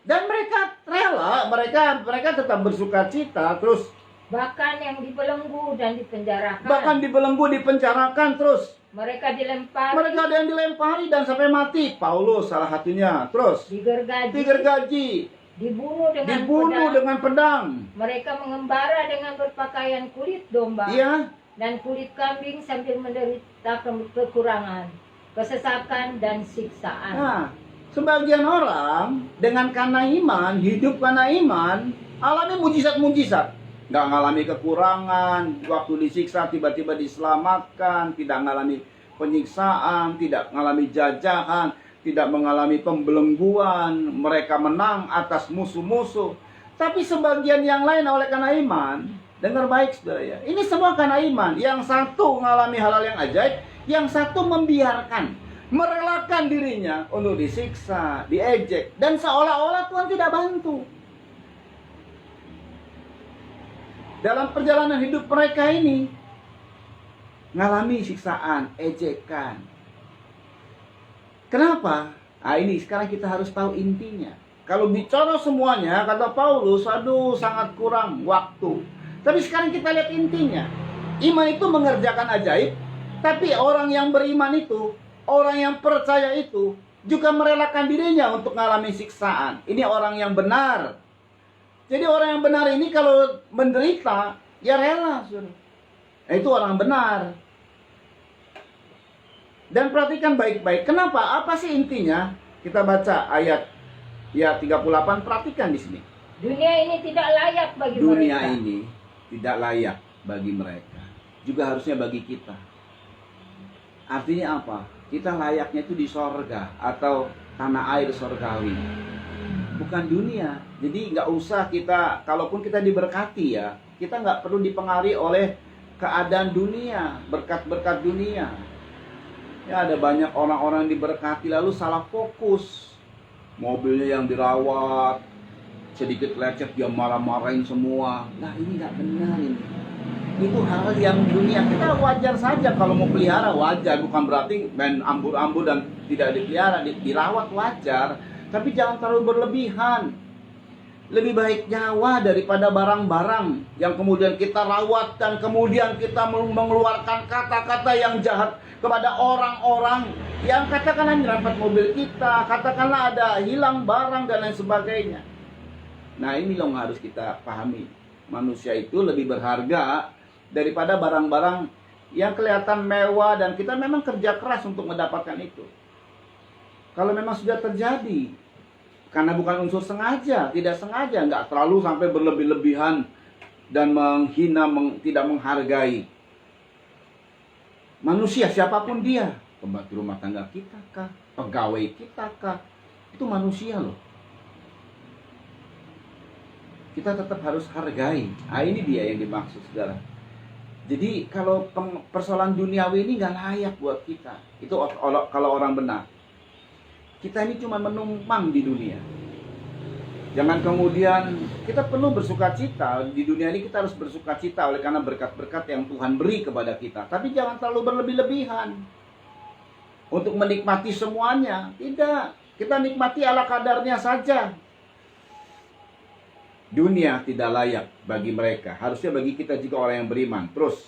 Dan mereka rela, mereka tetap bersukacita. Terus
bahkan yang dibelenggu dan dipenjarakan.
Terus
Mereka dilempari.
mereka ada yang dilempari dan sampai mati. Paulus salah satunya. Terus digergaji.
Dibunuh
dengan pedang.
Mereka mengembara dengan berpakaian kulit domba
Iya.
dan kulit kambing sambil menderita kekurangan, kesesakan dan siksaan.
Nah, sebagian orang dengan karena iman, hidup karena iman, alami mujizat-mujizat. Nggak ngalami kekurangan, waktu disiksa tiba-tiba diselamatkan, tidak ngalami penyiksaan, tidak ngalami jajahan, tidak mengalami pembelengguan, mereka menang atas musuh-musuh. Tapi sebagian yang lain oleh karena iman, dengar baik saudara ya, ini semua karena iman. Yang satu mengalami hal-hal yang ajaib, yang satu membiarkan, merelakan dirinya untuk disiksa, diejek, dan seolah-olah Tuhan tidak bantu. Dalam perjalanan hidup mereka ini, mengalami siksaan, ejekan. Kenapa? Nah ini sekarang kita harus tahu intinya. Kalau bicara semuanya, kata Paulus, aduh sangat kurang waktu. Tapi sekarang kita lihat intinya. Iman itu mengerjakan ajaib, tapi orang yang beriman itu, orang yang percaya itu, juga merelakan dirinya untuk mengalami siksaan. Ini orang yang benar. Jadi orang yang benar ini kalau menderita, ya rela. Nah, itu orang benar. Dan perhatikan baik-baik. Kenapa? Apa sih intinya? Kita baca ayat 38. Perhatikan di sini.
Dunia ini tidak layak bagi mereka.
Dunia ini tidak layak bagi mereka. Juga harusnya bagi kita. Artinya apa? Kita layaknya itu di sorga atau tanah air sorgawi. Bukan dunia. Jadi nggak usah kita, kalaupun kita diberkati ya, Kita nggak perlu dipengaruhi oleh keadaan dunia, berkat-berkat dunia. Ya, ada banyak orang-orang diberkati lalu salah fokus. Mobilnya yang dirawat, sedikit lecet dia marah-marahin semua. Nah, ini nggak benar ini. Itu hal yang dunia. Kita wajar saja kalau mau pelihara, wajar. Bukan berarti main ambur-ambur dan tidak dipelihara, dirawat wajar. Tapi jangan terlalu berlebihan. Lebih baik nyawa daripada barang-barang yang kemudian kita rawat dan kemudian kita mengeluarkan kata-kata yang jahat kepada orang-orang yang katakanlah nyerempet mobil kita, katakanlah ada hilang barang dan lain sebagainya. Nah, ini loh yang harus kita pahami. Manusia itu lebih berharga daripada barang-barang yang kelihatan mewah dan kita memang kerja keras untuk mendapatkan itu. Kalau memang sudah terjadi, karena bukan unsur sengaja, tidak sengaja, nggak terlalu sampai berlebih-lebihan dan menghina, tidak menghargai manusia siapapun dia, pembantu rumah tangga kita kah, pegawai kita kah, itu manusia loh. Kita tetap harus hargai. Nah, ini dia yang dimaksud, saudara. Jadi kalau persoalan duniawi ini nggak layak buat kita. Itu kalau orang benar. Kita ini cuma menumpang di dunia. Jangan kemudian kita perlu bersuka cita. Di dunia ini kita harus bersuka cita oleh karena berkat-berkat yang Tuhan beri kepada kita. Tapi jangan terlalu berlebih-lebihan untuk menikmati semuanya. Tidak. Kita nikmati ala kadarnya saja. Dunia tidak layak bagi mereka. Harusnya bagi kita juga orang yang beriman. Terus.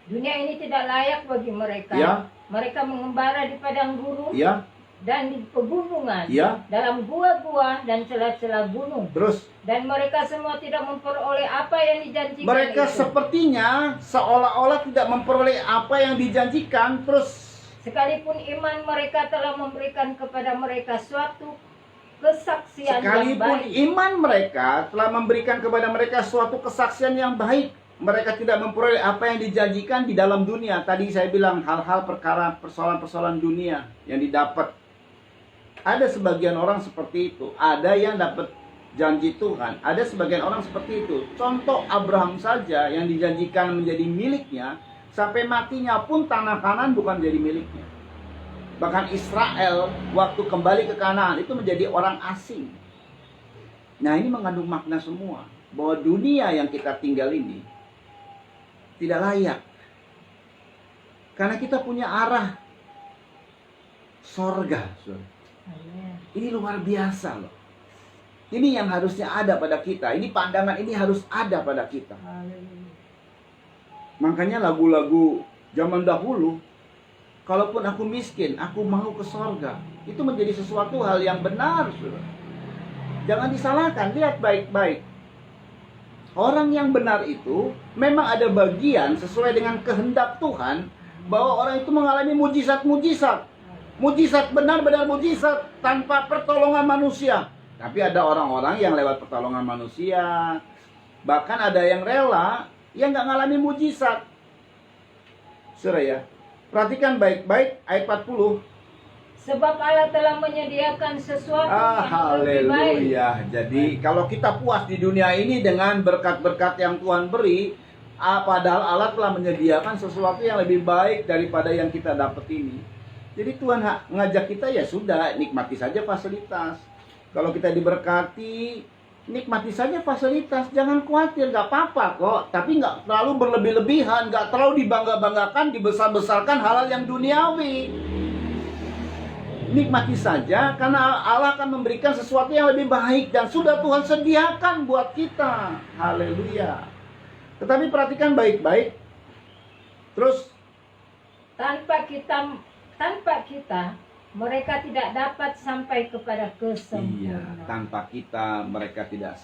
Dunia ini tidak layak bagi mereka.
Ya.
Mereka mengembara di padang gurun,
Ya.
dan di pegunungan,
Ya.
dalam gua-gua dan celah-celah gunung.
Terus.
Dan mereka semua tidak memperoleh apa yang dijanjikan
Mereka
itu.
sepertinya seolah-olah tidak memperoleh apa yang dijanjikan. Terus.
Sekalipun iman mereka telah memberikan kepada mereka suatu kesaksian yang
Sekalipun
baik.
iman mereka telah memberikan kepada mereka suatu kesaksian yang baik, mereka tidak memperoleh apa yang dijanjikan di dalam dunia. Tadi saya bilang hal-hal perkara persoalan-persoalan dunia yang didapat. Ada sebagian orang seperti itu. Ada yang dapat janji Tuhan. Ada sebagian orang seperti itu. Contoh Abraham saja yang dijanjikan menjadi miliknya, sampai matinya pun tanah Kanaan bukan jadi miliknya. Bahkan Israel waktu kembali ke Kanaan itu menjadi orang asing. Nah, ini mengandung makna semua. Bahwa dunia yang kita tinggal ini tidak layak. Karena kita punya arah sorga.
Amin.
Ini luar biasa loh. Ini yang harusnya ada pada kita. Ini pandangan ini harus ada pada kita.
Amin.
Makanya lagu-lagu zaman dahulu, kalaupun aku miskin, aku mau ke sorga. Itu menjadi sesuatu hal yang benar, saudara. Jangan disalahkan, lihat baik-baik. Orang yang benar itu memang ada bagian sesuai dengan kehendak Tuhan, bahwa orang itu mengalami mujizat-mujizat. Mujizat, benar-benar mujizat tanpa pertolongan manusia. Tapi ada orang-orang yang lewat pertolongan manusia. Bahkan ada yang rela yang nggak ngalami mujizat. Saudara ya, perhatikan baik-baik ayat 40.
Sebab Allah telah menyediakan sesuatu yang lebih baik.
Haleluya. Jadi kalau kita puas di dunia ini dengan berkat-berkat yang Tuhan beri, padahal Allah telah menyediakan sesuatu yang lebih baik daripada yang kita dapat ini. Jadi Tuhan ngajak kita, ya sudah, nikmati saja fasilitas. Kalau kita diberkati, nikmati saja fasilitas, jangan khawatir, nggak apa-apa kok. Tapi nggak terlalu berlebih-lebihan, nggak terlalu dibangga-banggakan, dibesar-besarkan hal-hal yang duniawi. Nikmati saja, karena Allah akan memberikan sesuatu yang lebih baik dan sudah Tuhan sediakan buat kita. Haleluya. Tetapi perhatikan baik-baik. Terus,
Tanpa kita, mereka tidak dapat sampai kepada kesempurnaan.
tanpa kita mereka tidak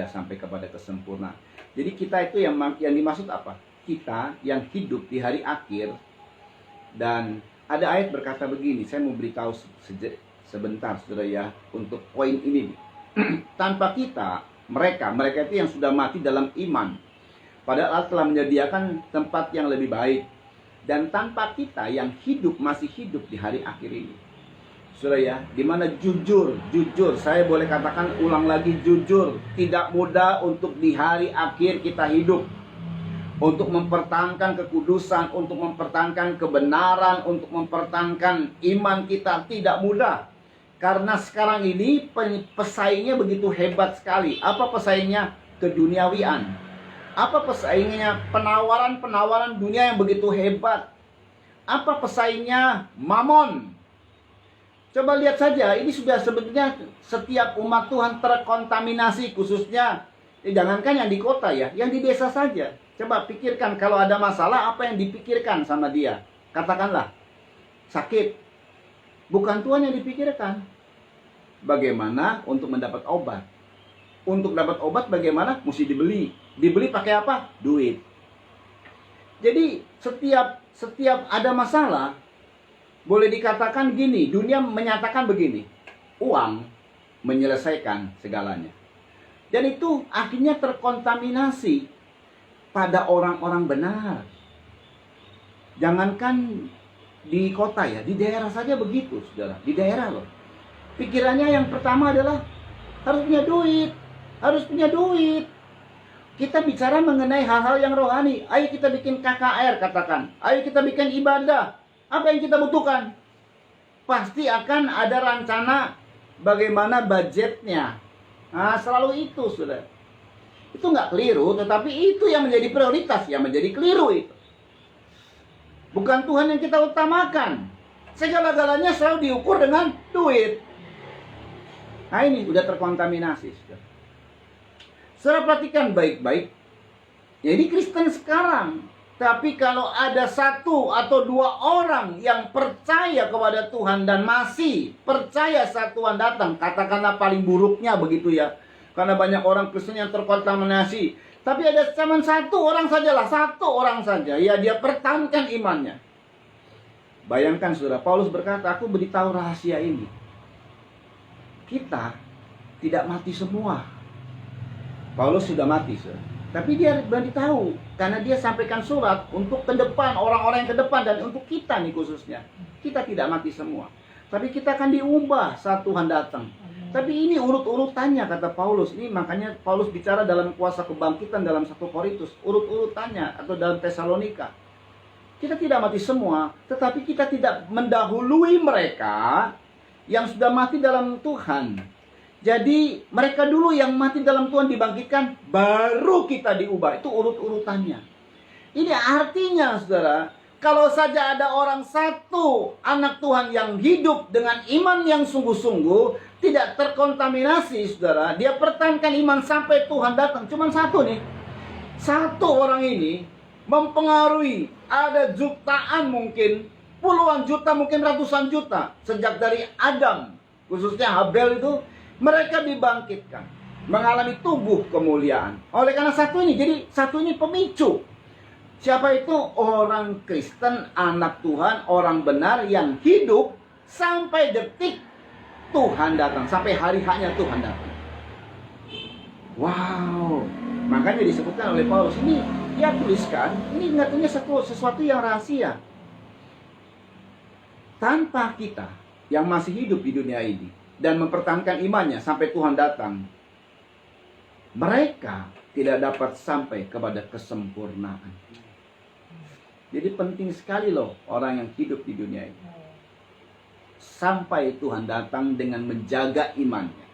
sampai kepada kesempurnaan. Jadi kita itu yang dimaksud apa? Kita yang hidup di hari akhir. Dan ada ayat berkata begini, saya mau beritahu sebentar saudara ya, untuk poin ini. Tanpa kita, mereka itu yang sudah mati dalam iman, padahal Allah telah menyediakan tempat yang lebih baik. Dan tanpa kita yang hidup, masih hidup di hari akhir ini, Saudara ya, dimana jujur, saya boleh katakan ulang lagi, jujur tidak mudah untuk di hari akhir kita hidup, untuk mempertahankan kekudusan, untuk mempertahankan kebenaran, untuk mempertahankan iman kita tidak mudah. Karena sekarang ini pesaingnya begitu hebat sekali. Apa pesaingnya? Keduniawian. Apa pesaingnya? Penawaran dunia yang begitu hebat. Apa pesaingnya? Mamon. Coba lihat saja, ini sudah sebetulnya setiap umat Tuhan terkontaminasi, khususnya jangankan yang di kota ya, yang di desa saja. Coba pikirkan kalau ada masalah, apa yang dipikirkan sama dia? Katakanlah, sakit. Bukan Tuhan yang dipikirkan. Bagaimana untuk mendapat obat? Untuk dapat obat bagaimana? Mesti dibeli. Dibeli pakai apa? Duit. Jadi setiap ada masalah, boleh dikatakan gini, dunia menyatakan begini, uang menyelesaikan segalanya. Dan itu akhirnya terkontaminasi pada orang-orang benar. Jangankan di kota ya, di daerah saja begitu, saudara. Di daerah loh. Pikirannya yang pertama adalah harus punya duit, harus punya duit. Kita bicara mengenai hal-hal yang rohani. Ayo kita bikin KKR, katakan. Ayo kita bikin ibadah. Apa yang kita butuhkan? Pasti akan ada rencana bagaimana budgetnya. Nah, selalu itu, saudara. Itu nggak keliru, tetapi itu yang menjadi prioritas, yang menjadi keliru itu. Bukan Tuhan yang kita utamakan. Segala-galanya selalu diukur dengan duit. Nah, ini udah terkontaminasi, saudara. Saudara perhatikan baik-baik. Jadi Kristen sekarang, tapi kalau ada satu atau dua orang yang percaya kepada Tuhan dan masih percaya saat Tuhan datang, katakanlah paling buruknya begitu ya. Karena banyak orang Kristen yang terkontaminasi. Tapi ada cuma satu orang saja, ya dia pertahankan imannya. Bayangkan saudara, Paulus berkata, aku beritahu rahasia ini. Kita tidak mati semua. Paulus sudah mati, saudara. Tapi dia beritahu, karena dia sampaikan surat untuk ke depan, orang-orang yang ke depan, dan untuk kita nih khususnya. Kita tidak mati semua. Tapi kita akan diubah saat Tuhan datang. Tapi ini urut-urutannya, kata Paulus. Ini makanya Paulus bicara dalam kuasa kebangkitan dalam 1 Korintus. Urut-urutannya, atau dalam Tesalonika. Kita tidak mati semua, tetapi kita tidak mendahului mereka yang sudah mati dalam Tuhan. Jadi mereka dulu yang mati dalam Tuhan dibangkitkan, baru kita diubah. Itu urut-urutannya. Ini artinya, saudara, kalau saja ada orang satu anak Tuhan yang hidup dengan iman yang sungguh-sungguh, tidak terkontaminasi, saudara, dia pertahankan iman sampai Tuhan datang. Cuma satu nih. Satu orang ini mempengaruhi, ada jutaan mungkin, puluhan juta, mungkin ratusan juta. Sejak dari Adam, khususnya Habel itu, mereka dibangkitkan, mengalami tubuh kemuliaan. Oleh karena satu ini, jadi satu ini pemicu. Siapa itu? Orang Kristen, anak Tuhan, orang benar yang hidup sampai detik Tuhan datang, sampai hari haknya Tuhan datang. Wow, makanya disebutkan oleh Paulus ini, dia tuliskan, ini ngatanya sesuatu yang rahasia. Tanpa kita yang masih hidup di dunia ini dan mempertahankan imannya sampai Tuhan datang, mereka tidak dapat sampai kepada kesempurnaan. Jadi penting sekali loh orang yang hidup di dunia ini, sampai Tuhan datang dengan menjaga imannya,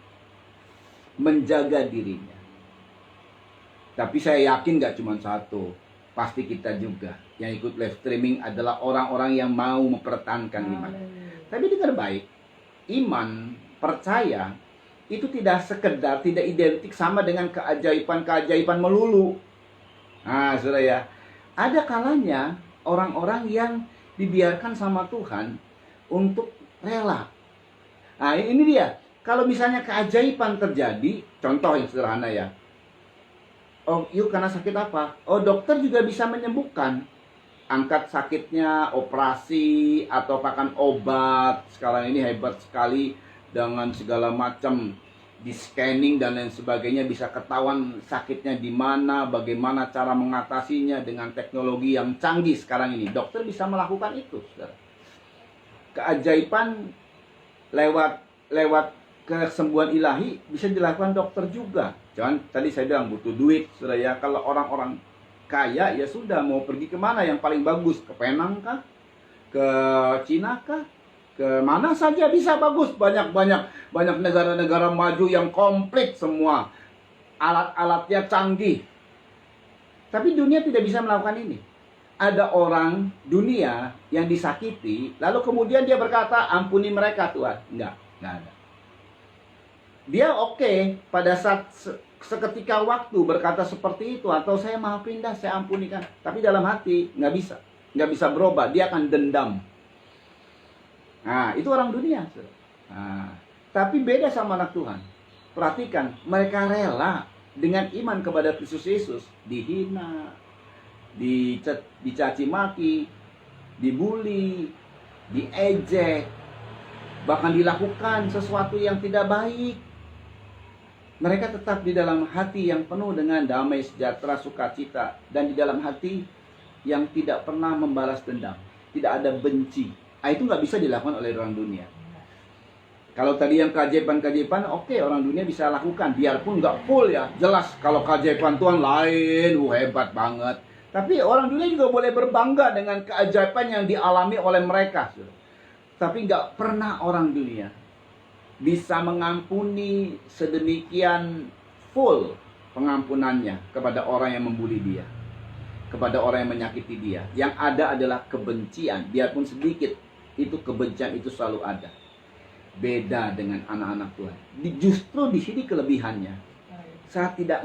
menjaga dirinya. Tapi saya yakin gak cuma satu, pasti kita juga yang ikut live streaming adalah orang-orang yang mau mempertahankan iman. Tapi dengar baik, iman, percaya itu tidak sekedar, tidak identik sama dengan keajaiban-keajaiban melulu. Nah, saudara ya, ada kalanya orang-orang yang dibiarkan sama Tuhan untuk rela. Nah, ini dia. Kalau misalnya keajaiban terjadi, contoh yang sederhana ya. Oh, yuk karena sakit apa? Oh, dokter juga bisa menyembuhkan. Angkat sakitnya, operasi, atau pakan obat. Sekarang ini hebat sekali dengan segala macam di scanning dan lain sebagainya, bisa ketahuan sakitnya di mana, bagaimana cara mengatasinya dengan teknologi yang canggih sekarang ini. Dokter bisa melakukan itu, saudara. Keajaiban lewat lewat kesembuhan ilahi bisa dilakukan dokter juga. Jangan tadi saya bilang butuh duit, saudara ya. Kalau orang-orang kaya ya sudah, mau pergi kemana yang paling bagus? Ke Penang kah? Ke Cina kah? Ke mana saja bisa bagus. Banyak negara-negara maju yang komplit semua. Alat-alatnya canggih. Tapi dunia tidak bisa melakukan ini. Ada orang dunia yang disakiti, lalu kemudian dia berkata, ampuni mereka Tuhan. Enggak ada. Dia oke pada saat seketika waktu berkata seperti itu, atau saya maafin dah, saya ampunikan. Tapi dalam hati nggak bisa berubah. Dia akan dendam. Nah, itu orang dunia. Nah, tapi beda sama anak Tuhan. Perhatikan, mereka rela dengan iman kepada Kristus Yesus dihina, dicaci maki, dibully, diejek, bahkan dilakukan sesuatu yang tidak baik. Mereka tetap di dalam hati yang penuh dengan damai, sejahtera, sukacita, dan di dalam hati yang tidak pernah membalas dendam, tidak ada benci. Nah, itu nggak bisa dilakukan oleh orang dunia. Kalau tadi yang keajaiban-keajaiban, oke, orang dunia bisa lakukan, biarpun nggak full ya. Jelas kalau keajaiban Tuhan lain, hebat banget. Tapi orang dunia juga boleh berbangga dengan keajaiban yang dialami oleh mereka. Tapi nggak pernah orang dunia bisa mengampuni sedemikian full pengampunannya kepada orang yang membuli dia, kepada orang yang menyakiti dia. Yang ada adalah kebencian, biarpun sedikit, itu kebencian itu selalu ada. Beda dengan anak-anak Tuhan. Justru di sini kelebihannya. Saya tidak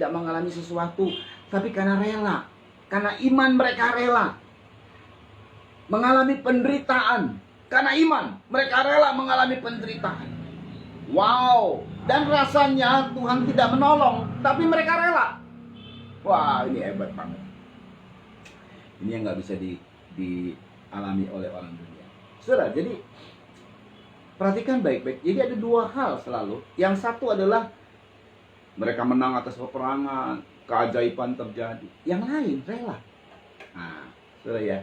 mengalami sesuatu, tapi karena rela, karena iman mereka rela mengalami penderitaan. Karena iman mereka rela mengalami penderitaan. Wow, dan rasanya Tuhan tidak menolong, tapi mereka rela. Wah, ini hebat banget. Ini yang nggak bisa dialami oleh orang dunia. Saudara, jadi perhatikan baik-baik. Jadi ada dua hal selalu. Yang satu adalah mereka menang atas peperangan, keajaiban terjadi. Yang lain rela. Nah, saudara ya.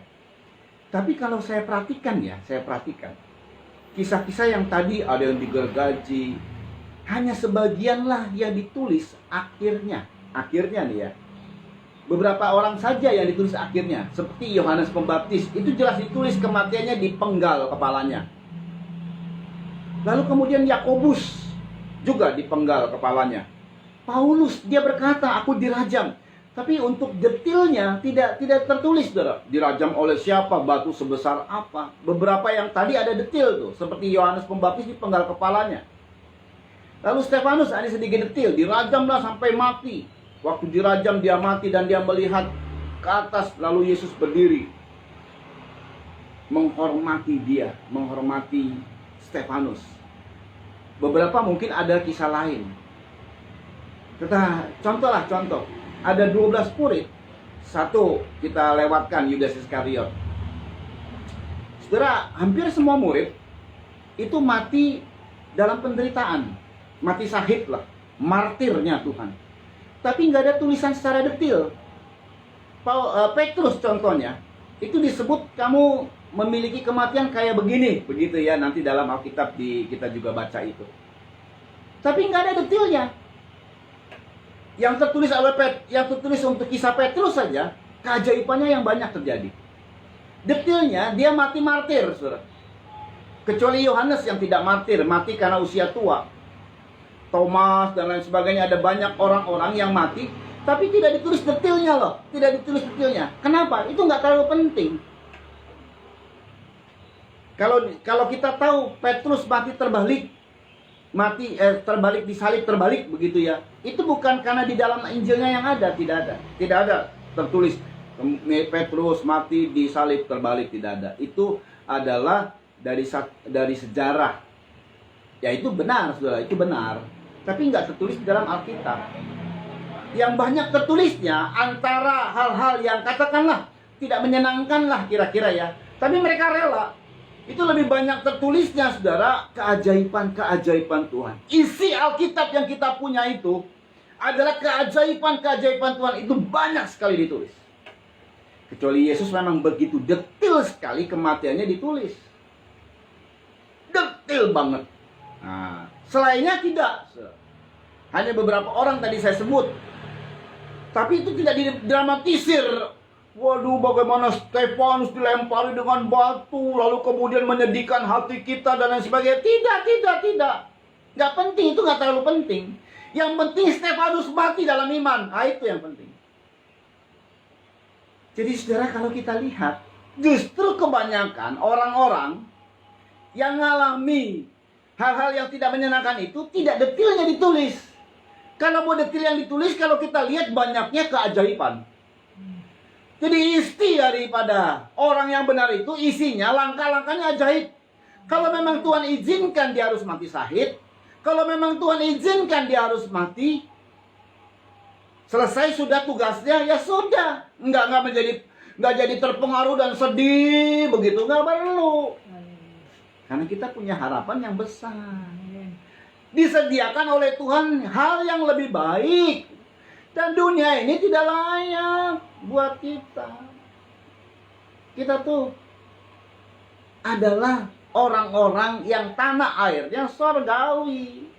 Tapi kalau saya perhatikan kisah-kisah yang tadi ada yang digergaji, hanya sebagianlah yang ditulis akhirnya nih ya. Beberapa orang saja yang ditulis akhirnya, seperti Yohanes Pembaptis, itu jelas ditulis kematiannya dipenggal kepalanya. Lalu kemudian Yakobus juga dipenggal kepalanya. Paulus, dia berkata, aku dirajam. Tapi untuk detailnya tidak tertulis, saudara. Dirajam oleh siapa, batu sebesar apa. Beberapa yang tadi ada detail tuh, seperti Yohanes Pembaptis dipenggal kepalanya. Lalu Stefanus ada sedikit detail, dirajamlah sampai mati. Waktu dirajam dia mati dan dia melihat ke atas, lalu Yesus berdiri menghormati dia, menghormati Stefanus. Beberapa mungkin ada kisah lain. Contoh. Ada 12 murid. Satu kita lewatkan, Yudas Iskariot. Saudara, hampir semua murid itu mati dalam penderitaan. Mati syahid lah. Martirnya Tuhan. Tapi nggak ada tulisan secara detail. Petrus contohnya, itu disebut kamu memiliki kematian kayak begini. Begitu ya, nanti dalam Alkitab kita juga baca itu. Tapi nggak ada detailnya. Yang tertulis untuk kisah Petrus saja, keajaibannya yang banyak terjadi. Detailnya, dia mati martir, saudara. Kecuali Yohanes yang tidak martir, mati karena usia tua. Thomas dan lain sebagainya, ada banyak orang-orang yang mati, tapi tidak ditulis detailnya loh. Tidak ditulis detailnya. Kenapa? Itu nggak terlalu penting. Kalau kita tahu Petrus mati terbalik, terbalik disalib terbalik begitu ya. Itu bukan karena di dalam Injilnya yang ada, tidak ada tertulis Petrus mati disalib terbalik, tidak ada. Itu adalah dari sejarah. Ya itu benar, saudara, itu benar. Tapi nggak tertulis di dalam Alkitab. Yang banyak tertulisnya antara hal-hal yang katakanlah tidak menyenangkan lah kira-kira ya. Tapi mereka rela. Itu lebih banyak tertulisnya, saudara, keajaiban-keajaiban Tuhan. Isi Alkitab yang kita punya itu adalah keajaiban-keajaiban Tuhan. Itu banyak sekali ditulis. Kecuali Yesus memang begitu detail sekali kematiannya ditulis. detil banget. Nah, selainnya tidak. Hanya beberapa orang tadi saya sebut. Tapi itu tidak didramatisir. Waduh, bagaimana Stefanus dilempari dengan batu, lalu kemudian menyedihkan hati kita dan lain sebagainya. Tidak. Nggak penting, itu nggak terlalu penting. Yang penting Stefanus mati dalam iman. Nah, itu yang penting. Jadi saudara, kalau kita lihat, justru kebanyakan orang-orang yang mengalami hal-hal yang tidak menyenangkan itu tidak detailnya ditulis. Kalau mau detail yang ditulis, kalau kita lihat banyaknya keajaiban. Jadi isi daripada orang yang benar itu isinya langkah-langkahnya ajaib. Kalau memang Tuhan izinkan dia harus mati syahid, kalau memang Tuhan izinkan dia harus mati, selesai sudah tugasnya, ya sudah. Nggak jadi terpengaruh dan sedih begitu, nggak perlu. Karena kita punya harapan yang besar. Disediakan oleh Tuhan hal yang lebih baik. Dan dunia ini tidak layak buat kita. Kita tuh adalah orang-orang yang tanah airnya surgawi.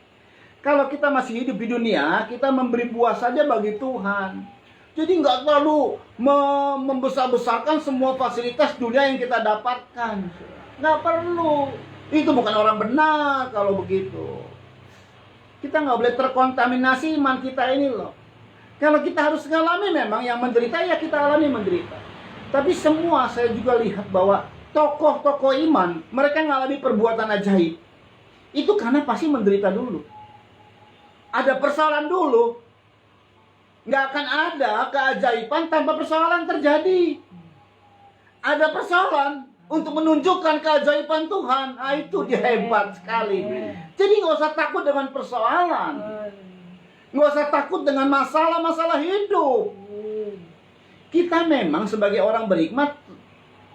Kalau kita masih hidup di dunia, kita memberi buah saja bagi Tuhan. Jadi nggak terlalu membesar-besarkan semua fasilitas dunia yang kita dapatkan. Nggak perlu. Itu bukan orang benar kalau begitu. Kita nggak boleh terkontaminasi iman kita ini loh. Kalau kita harus mengalami memang yang menderita, ya kita alami menderita. Tapi semua saya juga lihat bahwa tokoh-tokoh iman, mereka mengalami perbuatan ajaib. Itu karena pasti menderita dulu. Ada persoalan dulu. Nggak akan ada keajaiban tanpa persoalan terjadi. Ada persoalan untuk menunjukkan keajaiban Tuhan. Nah, itu dia hebat sekali. Jadi nggak usah takut dengan persoalan. Nggak usah takut dengan masalah-masalah hidup. Kita memang sebagai orang berhikmat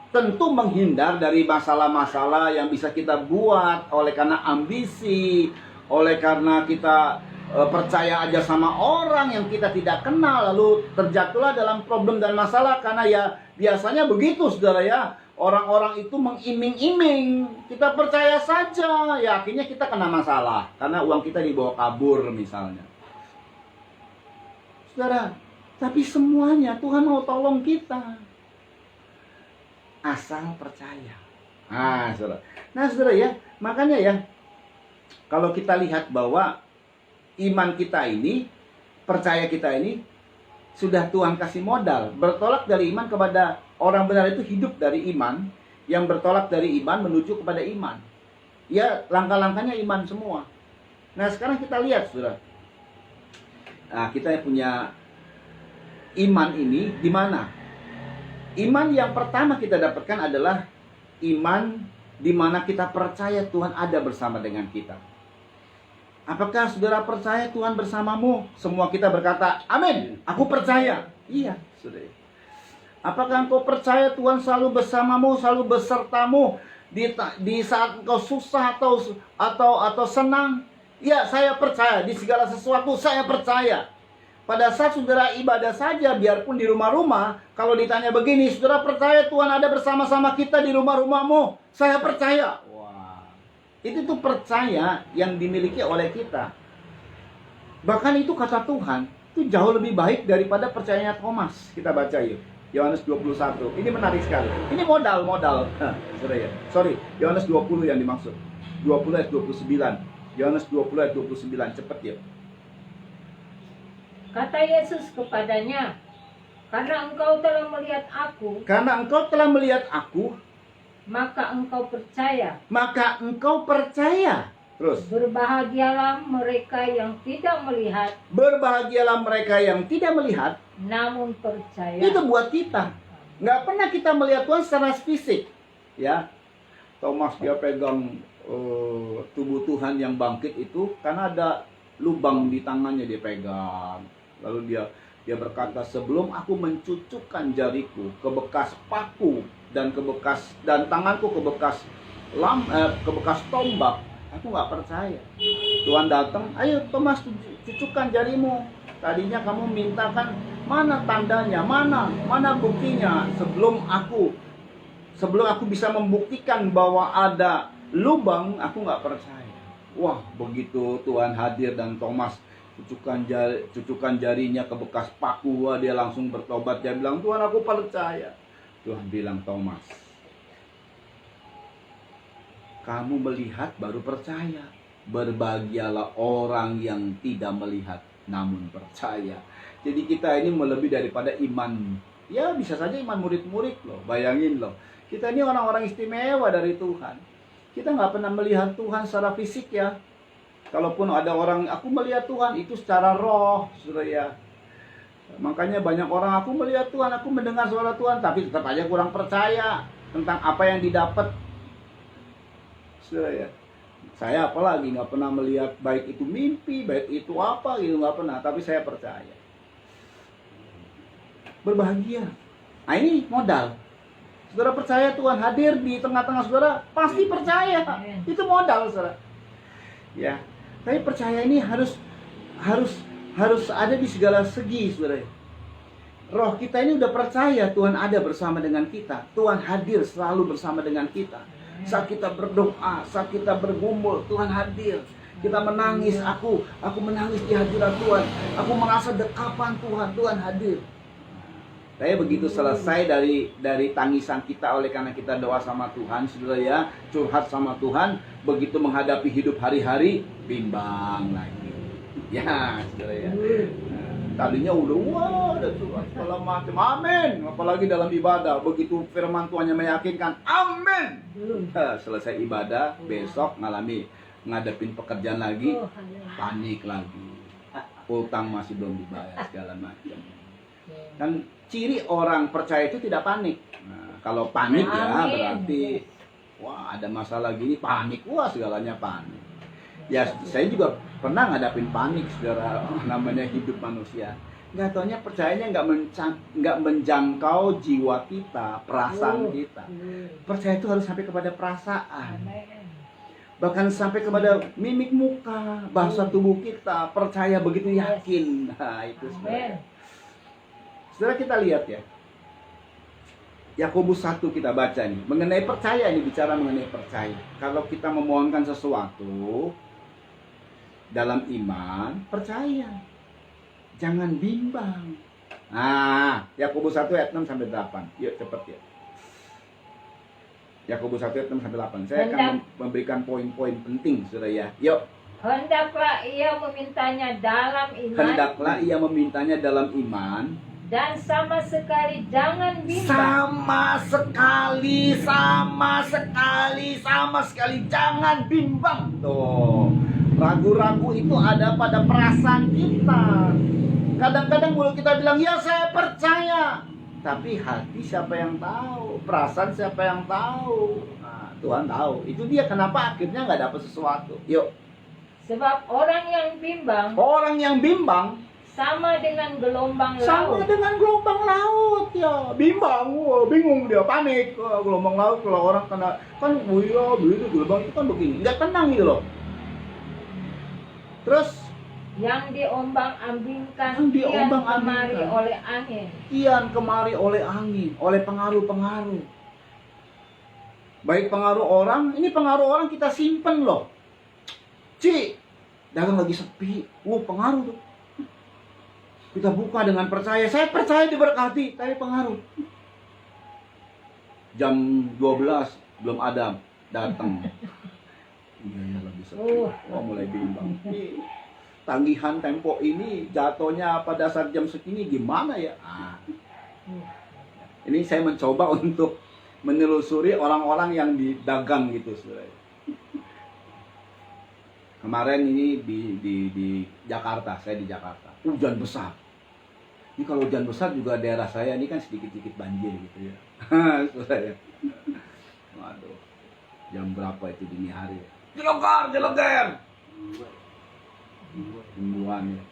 tentu menghindar dari masalah-masalah yang bisa kita buat oleh karena ambisi, oleh karena kita percaya aja sama orang yang kita tidak kenal, lalu terjatuhlah dalam problem dan masalah. Karena ya biasanya begitu saudara ya, orang-orang itu mengiming-iming, kita percaya saja, ya akhirnya kita kena masalah karena uang kita dibawa kabur misalnya. Saudara, tapi semuanya Tuhan mau tolong kita. Asal percaya. Nah, saudara ya, makanya ya, kalau kita lihat bahwa iman kita ini, percaya kita ini, sudah Tuhan kasih modal. Bertolak dari iman kepada orang benar itu hidup dari iman, yang bertolak dari iman menuju kepada iman. Ya, langkah-langkahnya iman semua. Nah, sekarang kita lihat, saudara. Nah, kita punya iman ini di mana? Iman yang pertama kita dapatkan adalah iman di mana kita percaya Tuhan ada bersama dengan kita. Apakah saudara percaya Tuhan bersamamu? Semua kita berkata, amin, aku percaya. Iya, saudara. Apakah engkau percaya Tuhan selalu bersamamu, selalu besertamu di saat engkau susah atau senang? Ya, saya percaya. Di segala sesuatu saya percaya. Pada saat saudara ibadah saja, biarpun di rumah-rumah, kalau ditanya begini, saudara percaya Tuhan ada bersama-sama kita di rumah-rumahmu? Saya percaya. Wah, itu tuh percaya yang dimiliki oleh kita. Bahkan itu kata Tuhan, itu jauh lebih baik daripada percayanya Thomas. Kita baca yuk. Yohanes 21. Ini menarik sekali. Ini modal. Sorry, Yohanes 20 yang dimaksud. 20 ayat 29. Yohanes 20 ayat 29, cepet ya.
Kata Yesus kepadanya, karena engkau telah melihat aku, maka engkau percaya. Terus, berbahagialah mereka yang tidak melihat, namun percaya.
Itu buat kita. Nggak pernah kita melihat Tuhan secara fisik, ya. Thomas dia pegang tubuh Tuhan yang bangkit itu karena ada lubang di tangannya, dia pegang. Lalu dia berkata, sebelum aku mencucukkan jariku ke bekas paku dan tanganku ke bekas tombak, aku nggak percaya. Tuhan datang, ayo Thomas, cucukkan jarimu. Tadinya kamu mintakan mana tandanya, mana buktinya. Sebelum aku bisa membuktikan bahwa ada lubang, aku nggak percaya. Wah, begitu Tuhan hadir dan Thomas cucukan jarinya ke bekas paku, wah, dia langsung bertobat. Dia bilang, Tuhan, aku percaya. Tuhan bilang, Thomas, kamu melihat baru percaya. Berbahagialah orang yang tidak melihat namun percaya. Jadi kita ini melebihi daripada iman. Ya bisa saja iman murid-murid loh. Bayangin loh. Kita ini orang-orang istimewa dari Tuhan. Kita nggak pernah melihat Tuhan secara fisik ya. Kalaupun ada orang, aku melihat Tuhan, itu secara roh, saudara ya. Makanya banyak orang, aku melihat Tuhan, aku mendengar suara Tuhan, tapi tetap aja kurang percaya tentang apa yang didapat. Saudara ya. Saya apalagi nggak pernah melihat baik itu mimpi, baik itu apa gitu, nggak pernah. Tapi saya percaya. Berbahagia. Nah ini modal. Saudara percaya Tuhan hadir di tengah-tengah saudara, pasti percaya. Itu modal, saudara. Ya. Tapi percaya ini harus ada di segala segi, saudara. Roh kita ini udah percaya Tuhan ada bersama dengan kita. Tuhan hadir selalu bersama dengan kita. Saat kita berdoa, saat kita bergumul, Tuhan hadir. Kita menangis, aku menangis di hadirat Tuhan. Aku merasa dekapan Tuhan, Tuhan hadir. Tapi begitu selesai dari tangisan kita oleh karena kita doa sama Tuhan, saudara ya, curhat sama Tuhan, begitu menghadapi hidup hari-hari, bimbang lagi. Ya, saudara ya. Tadinya udah curhat segala macam, amin. Apalagi dalam ibadah, begitu firman Tuhan yang meyakinkan, amin. Selesai ibadah, besok ngadepin pekerjaan lagi, panik lagi. Utang masih belum dibayar segala macam. Kan ciri orang percaya itu tidak panik. Nah, kalau panik ya berarti wah ada masalah gini, panik, wah segalanya panik. Ya saya juga pernah ngadapin panik, saudara, namanya hidup manusia. Nggak taunya percayanya nggak menjangkau jiwa kita, perasaan kita. Percaya itu harus sampai kepada perasaan. Bahkan sampai kepada mimik muka, bahasa tubuh kita, percaya begitu yakin. Nah itu saudara. Saudara kita lihat ya. Yakobus 1 kita baca nih. Mengenai percaya, ini bicara mengenai percaya. Kalau kita memohonkan sesuatu dalam iman, percaya. Jangan bimbang. Nah, Yakobus 1 ayat 6 sampai 8. Yuk cepet ya. Yakobus 1 ayat 6 sampai 8. Saya akan memberikan poin-poin penting, saudara ya. Yuk.
Hendaklah ia memintanya dalam iman.
Hendaklah ia memintanya dalam iman.
Dan sama sekali jangan bimbang. Sama sekali
jangan bimbang. Tuh. Ragu-ragu itu ada pada perasaan kita. Kadang-kadang mulut kita bilang, ya saya percaya. Tapi hati siapa yang tahu? Perasaan siapa yang tahu? Nah, Tuhan tahu. Itu dia kenapa akhirnya nggak dapat sesuatu. Yuk.
Sebab orang yang bimbang sama dengan gelombang laut.
Ya. Bimbang, bingung dia, panik. Gelombang laut kalau orang kena kan, begitu gelombang itu kan begini, nggak tenang gitu loh. Terus
yang diombang-ambingkan kemari oleh angin.
Kian kemari oleh angin, oleh pengaruh-pengaruh. Baik pengaruh orang, ini pengaruh orang kita simpen loh. Dagang lagi sepi, pengaruh tuh. Kita buka dengan percaya, saya percaya diberkati, tapi pengaruh. Jam 12 belum ada datang. Iya lagi sepi. Mulai bimbang. Tanggihan tempo ini jatuhnya pada saat jam segini gimana ya? Ini saya mencoba untuk menelusuri orang-orang yang didagang gitu, saudara. Kemarin ini di Jakarta, saya di Jakarta. Hujan besar. Ini kalau hujan besar juga daerah saya ini kan sedikit-sedikit banjir gitu ya. Saudara. Waduh. Jam berapa itu dini hari? Jelogar. Himbuan ya.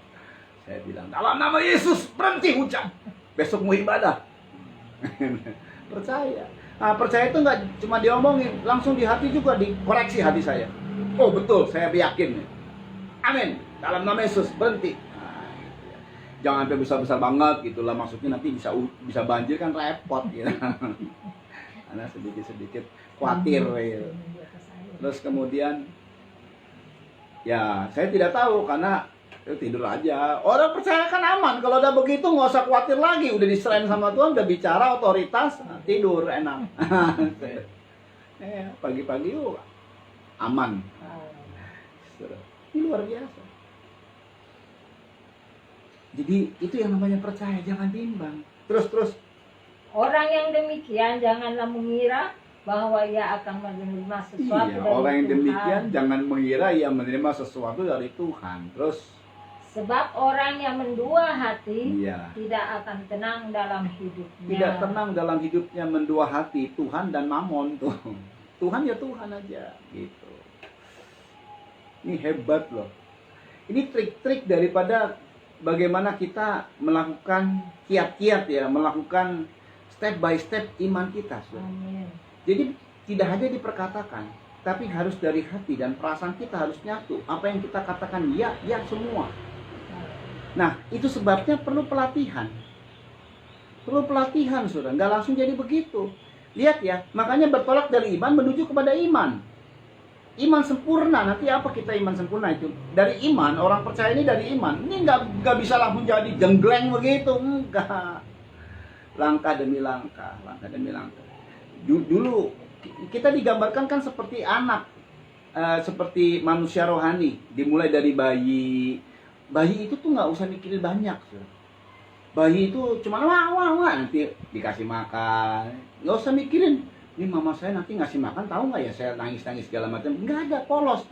Saya bilang, dalam nama Yesus berhenti hujan. Besok mau ibadah. Percaya. Nah, percaya itu nggak cuma diomongin, langsung di hati juga dikoreksi hati saya. Oh betul, saya yakin. Amin. Dalam nama Yesus berhenti. Nah, gitu ya. Jangan sampai besar-besar banget gitulah, maksudnya nanti bisa banjir kan repot gitu. Karena sedikit-sedikit khawatir gitu. Terus kemudian ya saya tidak tahu karena tidur aja. Orang percaya kan aman. Kalau udah begitu nggak usah khawatir lagi. Udah diserahin sama Tuhan, udah bicara otoritas, tidur enak. Pagi-pagi yuk aman. Ini luar biasa. Jadi itu yang namanya percaya, jangan bimbang. Terus.
Orang yang demikian janganlah mengira bahwa ia akan menerima sesuatu
Iya,
dari
orang yang
Tuhan.
demikian jangan mengira ia menerima sesuatu dari Tuhan. Terus
Sebab orang yang mendua hati
iya,
tidak akan tenang dalam hidupnya.
tidak tenang dalam hidupnya, mendua hati Tuhan dan Mamon tuh. Tuhan ya Tuhan aja gitu. Ini hebat loh. Ini trik-trik daripada bagaimana kita melakukan kiat-kiat ya, melakukan step by step iman kita.
Amin.
Jadi tidak hanya diperkatakan, tapi harus dari hati dan perasaan kita harus nyatu. Apa yang kita katakan ya semua. Nah, itu sebabnya perlu pelatihan. Perlu pelatihan, saudara. Nggak langsung jadi begitu. Lihat ya, makanya bertolak dari iman menuju kepada iman. Iman sempurna, nanti apa kita iman sempurna itu? Dari iman, orang percaya ini dari iman. Ini nggak bisa langsung jadi jenggleng begitu. Enggak. Langkah demi langkah, langkah demi langkah. Dulu kita digambarkan kan seperti anak, seperti manusia rohani. Dimulai dari bayi. Bayi itu tuh nggak usah mikirin banyak. Bayi itu cuma wah nanti dikasih makan. Nggak usah mikirin. Ini mama saya nanti ngasih makan, tahu nggak ya saya nangis segala macam. Nggak ada, polos.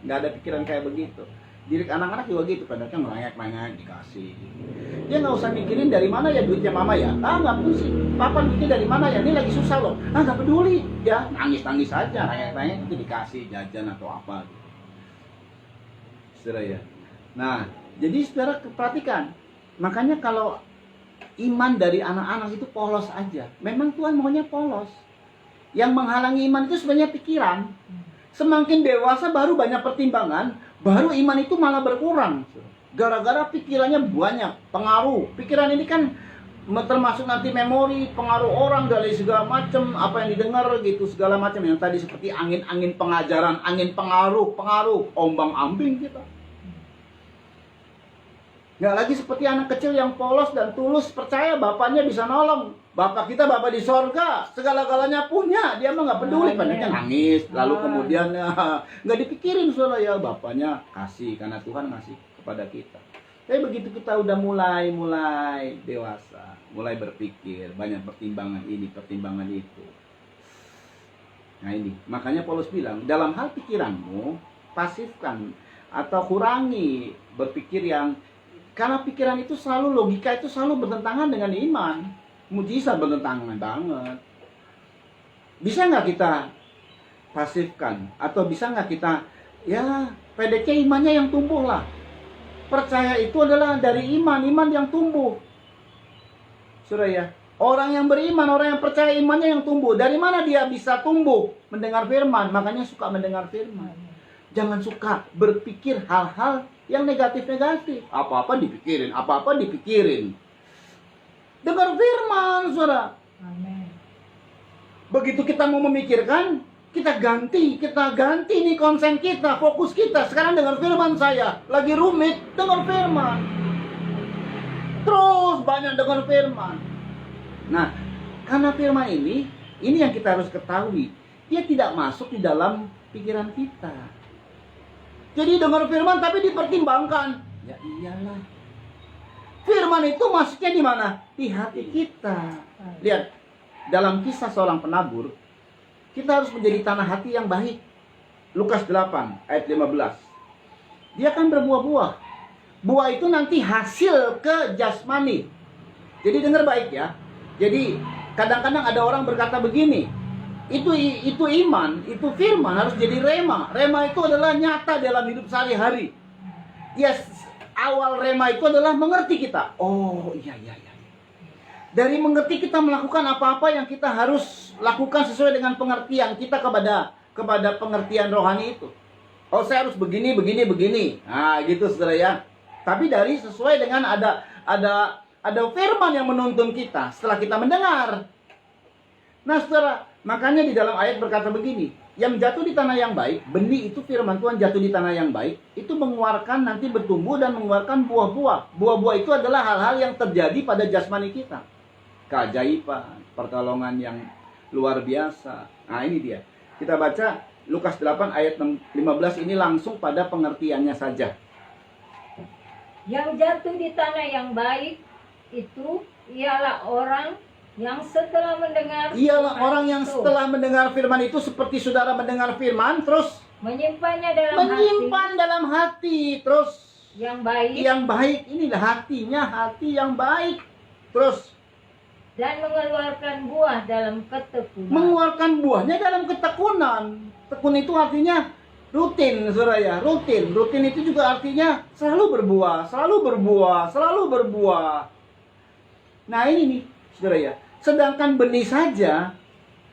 Nggak ada pikiran kayak begitu. Jadi anak-anak juga gitu, kadang-kadang ngelengek dikasih. Dia nggak usah mikirin dari mana ya duitnya mama ya. Nggak pusing. Papa duitnya dari mana ya? Ini lagi susah loh. Nggak peduli. Ya nangis aja, ngelengek itu dikasih jajan atau apa. Saudara ya. Nah, jadi saudara perhatikan. Makanya kalau iman dari anak-anak itu polos aja. Memang Tuhan maunya polos. Yang menghalangi iman itu sebenarnya pikiran. Semakin dewasa baru banyak pertimbangan, baru iman itu malah berkurang. Gara-gara pikirannya banyak, pengaruh. Pikiran ini kan termasuk nanti memori, pengaruh orang dari segala macam, apa yang didengar gitu, segala macam. Yang tadi seperti angin-angin pengajaran, angin pengaruh, ombang-ambing kita. Nggak lagi seperti anak kecil yang polos dan tulus percaya bapaknya bisa nolong. Bapak kita bapak di sorga, segala-galanya punya. Dia mah nggak peduli, padahal nangis. Lalu kemudian nggak dipikirin soalnya ya bapaknya kasih karena Tuhan ngasih kepada kita. Tapi begitu kita udah mulai dewasa, mulai berpikir, banyak pertimbangan ini, pertimbangan itu. Nah ini, makanya Paulus bilang dalam hal pikiranmu pasifkan atau kurangi berpikir yang karena pikiran itu selalu, logika itu selalu bertentangan dengan iman. Mujizat bertentangan banget. Bisa nggak kita pasifkan? Atau bisa nggak kita, ya PDK imannya yang tumbuh lah. Percaya itu adalah dari iman yang tumbuh. Saudara ya, orang yang beriman, orang yang percaya imannya yang tumbuh. Dari mana dia bisa tumbuh? Mendengar firman, makanya suka mendengar firman. Jangan suka berpikir hal-hal yang negatif-negatif. Apa-apa dipikirin. Dengar firman, saudara.
Amin.
Begitu kita mau memikirkan, kita ganti nih konsen kita, fokus kita. Sekarang dengar firman saya. Lagi rumit, dengar firman. Terus banyak dengar firman. Nah, karena firman ini yang kita harus ketahui. Dia tidak masuk di dalam pikiran kita. Jadi dengar firman tapi dipertimbangkan. Ya iyalah. Firman itu masuknya di mana? Di hati kita. Lihat, dalam kisah seorang penabur, kita harus menjadi tanah hati yang baik. Lukas 8 ayat 15. Dia kan berbuah-buah. Buah itu nanti hasil ke jasmani. Jadi dengar baik ya. Jadi kadang-kadang ada orang berkata begini, itu iman, itu firman harus jadi rema. Rema itu adalah nyata dalam hidup sehari-hari. Yes, awal rema itu adalah mengerti kita. Oh iya. Dari mengerti kita melakukan apa-apa yang kita harus lakukan sesuai dengan pengertian kita kepada pengertian rohani itu. Oh saya harus begini. Nah gitu saudara ya. Tapi dari sesuai dengan ada firman yang menuntun kita setelah kita mendengar. Nah saudara, Makanya di dalam ayat berkata begini, yang jatuh di tanah yang baik, benih itu firman Tuhan jatuh di tanah yang baik, itu mengeluarkan nanti bertumbuh dan mengeluarkan buah-buah. Buah-buah itu adalah hal-hal yang terjadi pada jasmani kita. Keajaiban, pertolongan yang luar biasa. Nah ini dia. Kita baca Lukas 8 ayat 15 ini langsung pada pengertiannya saja.
Yang jatuh di tanah yang baik itu ialah orang yang setelah mendengar
Ialah
firman
orang yang
itu,
setelah mendengar firman itu seperti saudara mendengar firman, terus
menyimpannya dalam
menyimpan
hati
dalam hati, terus
yang baik
yang baik inilah hatinya, hati yang baik, terus
dan mengeluarkan buah dalam ketekunan.
mengeluarkan buahnya dalam ketekunan. Tekun itu artinya rutin, saudara ya, rutin. Rutin itu juga artinya selalu berbuah, selalu berbuah, selalu berbuah. Nah ini nih, saudara ya. Sedangkan benih saja,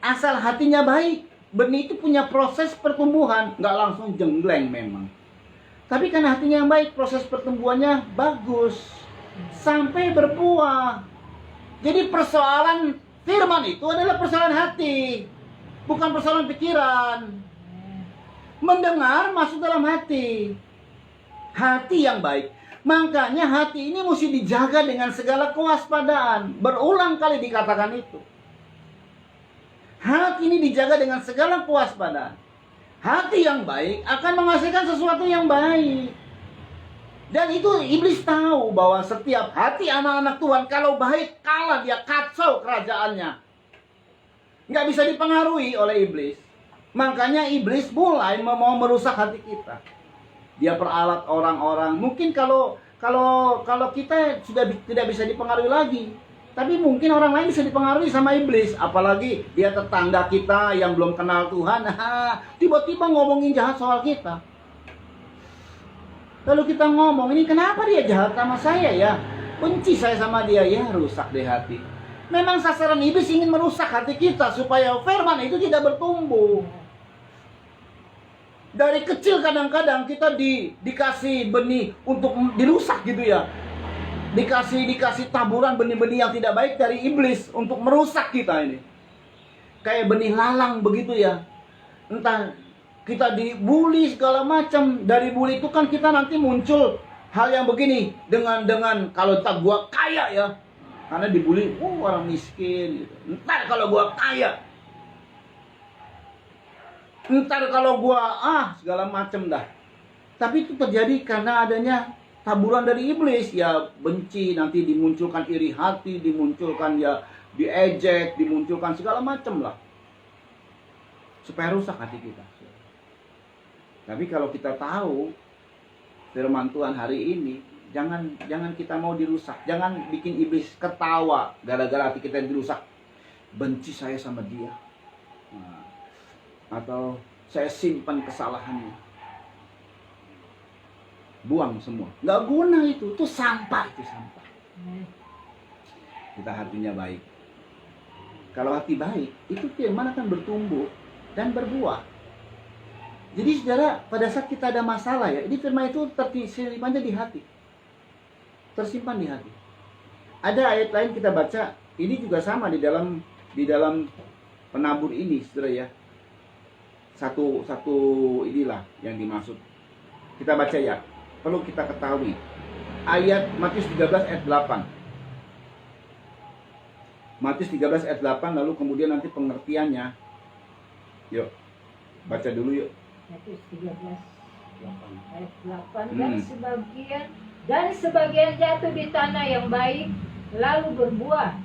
asal hatinya baik, benih itu punya proses pertumbuhan, nggak langsung jenggleng memang. Tapi karena hatinya yang baik, proses pertumbuhannya bagus, sampai berbuah. Jadi persoalan firman itu adalah persoalan hati, bukan persoalan pikiran. Mendengar masuk dalam hati, hati yang baik. Makanya hati ini mesti dijaga dengan segala kewaspadaan. Berulang kali dikatakan itu. Hati ini dijaga dengan segala kewaspadaan. Hati yang baik akan menghasilkan sesuatu yang baik. Dan itu iblis tahu bahwa setiap hati anak-anak Tuhan kalau baik kalah dia kacau kerajaannya. Nggak bisa dipengaruhi oleh iblis. Makanya iblis mulai mau merusak hati kita. Dia peralat orang-orang. Mungkin kalau kita sudah tidak bisa dipengaruhi lagi, tapi mungkin orang lain bisa dipengaruhi sama iblis. Apalagi dia tetangga kita yang belum kenal Tuhan, tiba-tiba ngomongin jahat soal kita. Lalu kita ngomong, ini kenapa dia jahat sama saya ya? Benci saya sama dia, ya rusak deh hati. Memang sasaran iblis ingin merusak hati kita supaya firman itu tidak bertumbuh. Dari kecil kadang-kadang kita dikasih benih untuk dirusak gitu ya. Dikasih taburan benih-benih yang tidak baik dari iblis untuk merusak kita ini. Kayak benih lalang begitu ya. Entah kita dibully segala macam. Dari bully itu kan kita nanti muncul hal yang begini. Dengan kalau tak gua kaya ya. Karena dibully, orang miskin gitu. Entar kalau gua kaya. Ntar kalau gua segala macem dah. Tapi itu terjadi karena adanya taburan dari iblis. Ya benci, nanti dimunculkan iri hati, dimunculkan ya diejek, dimunculkan segala macem lah. Supaya rusak hati kita. Tapi kalau kita tahu firman Tuhan hari ini, jangan kita mau dirusak. Jangan bikin iblis ketawa gara-gara hati kita yang dirusak. Benci saya sama dia. Atau saya simpan kesalahannya. Buang semua. Nggak guna itu sampah, itu sampah. Kita hatinya baik. Kalau hati baik, itu firman akan bertumbuh dan berbuah. Jadi saudara, pada saat kita ada masalah ya, ini firman itu tersimpan di hati. Tersimpan di hati. Ada ayat lain kita baca, ini juga sama di dalam penabur ini, saudara ya. Satu inilah yang dimaksud. Kita baca ya. Perlu kita ketahui. Ayat Matius 13 ayat 8. Matius 13 ayat 8, lalu kemudian nanti pengertiannya. Yuk. Baca dulu yuk.
Matius 13 ayat 8. Dan sebagian jatuh di tanah yang baik lalu berbuah.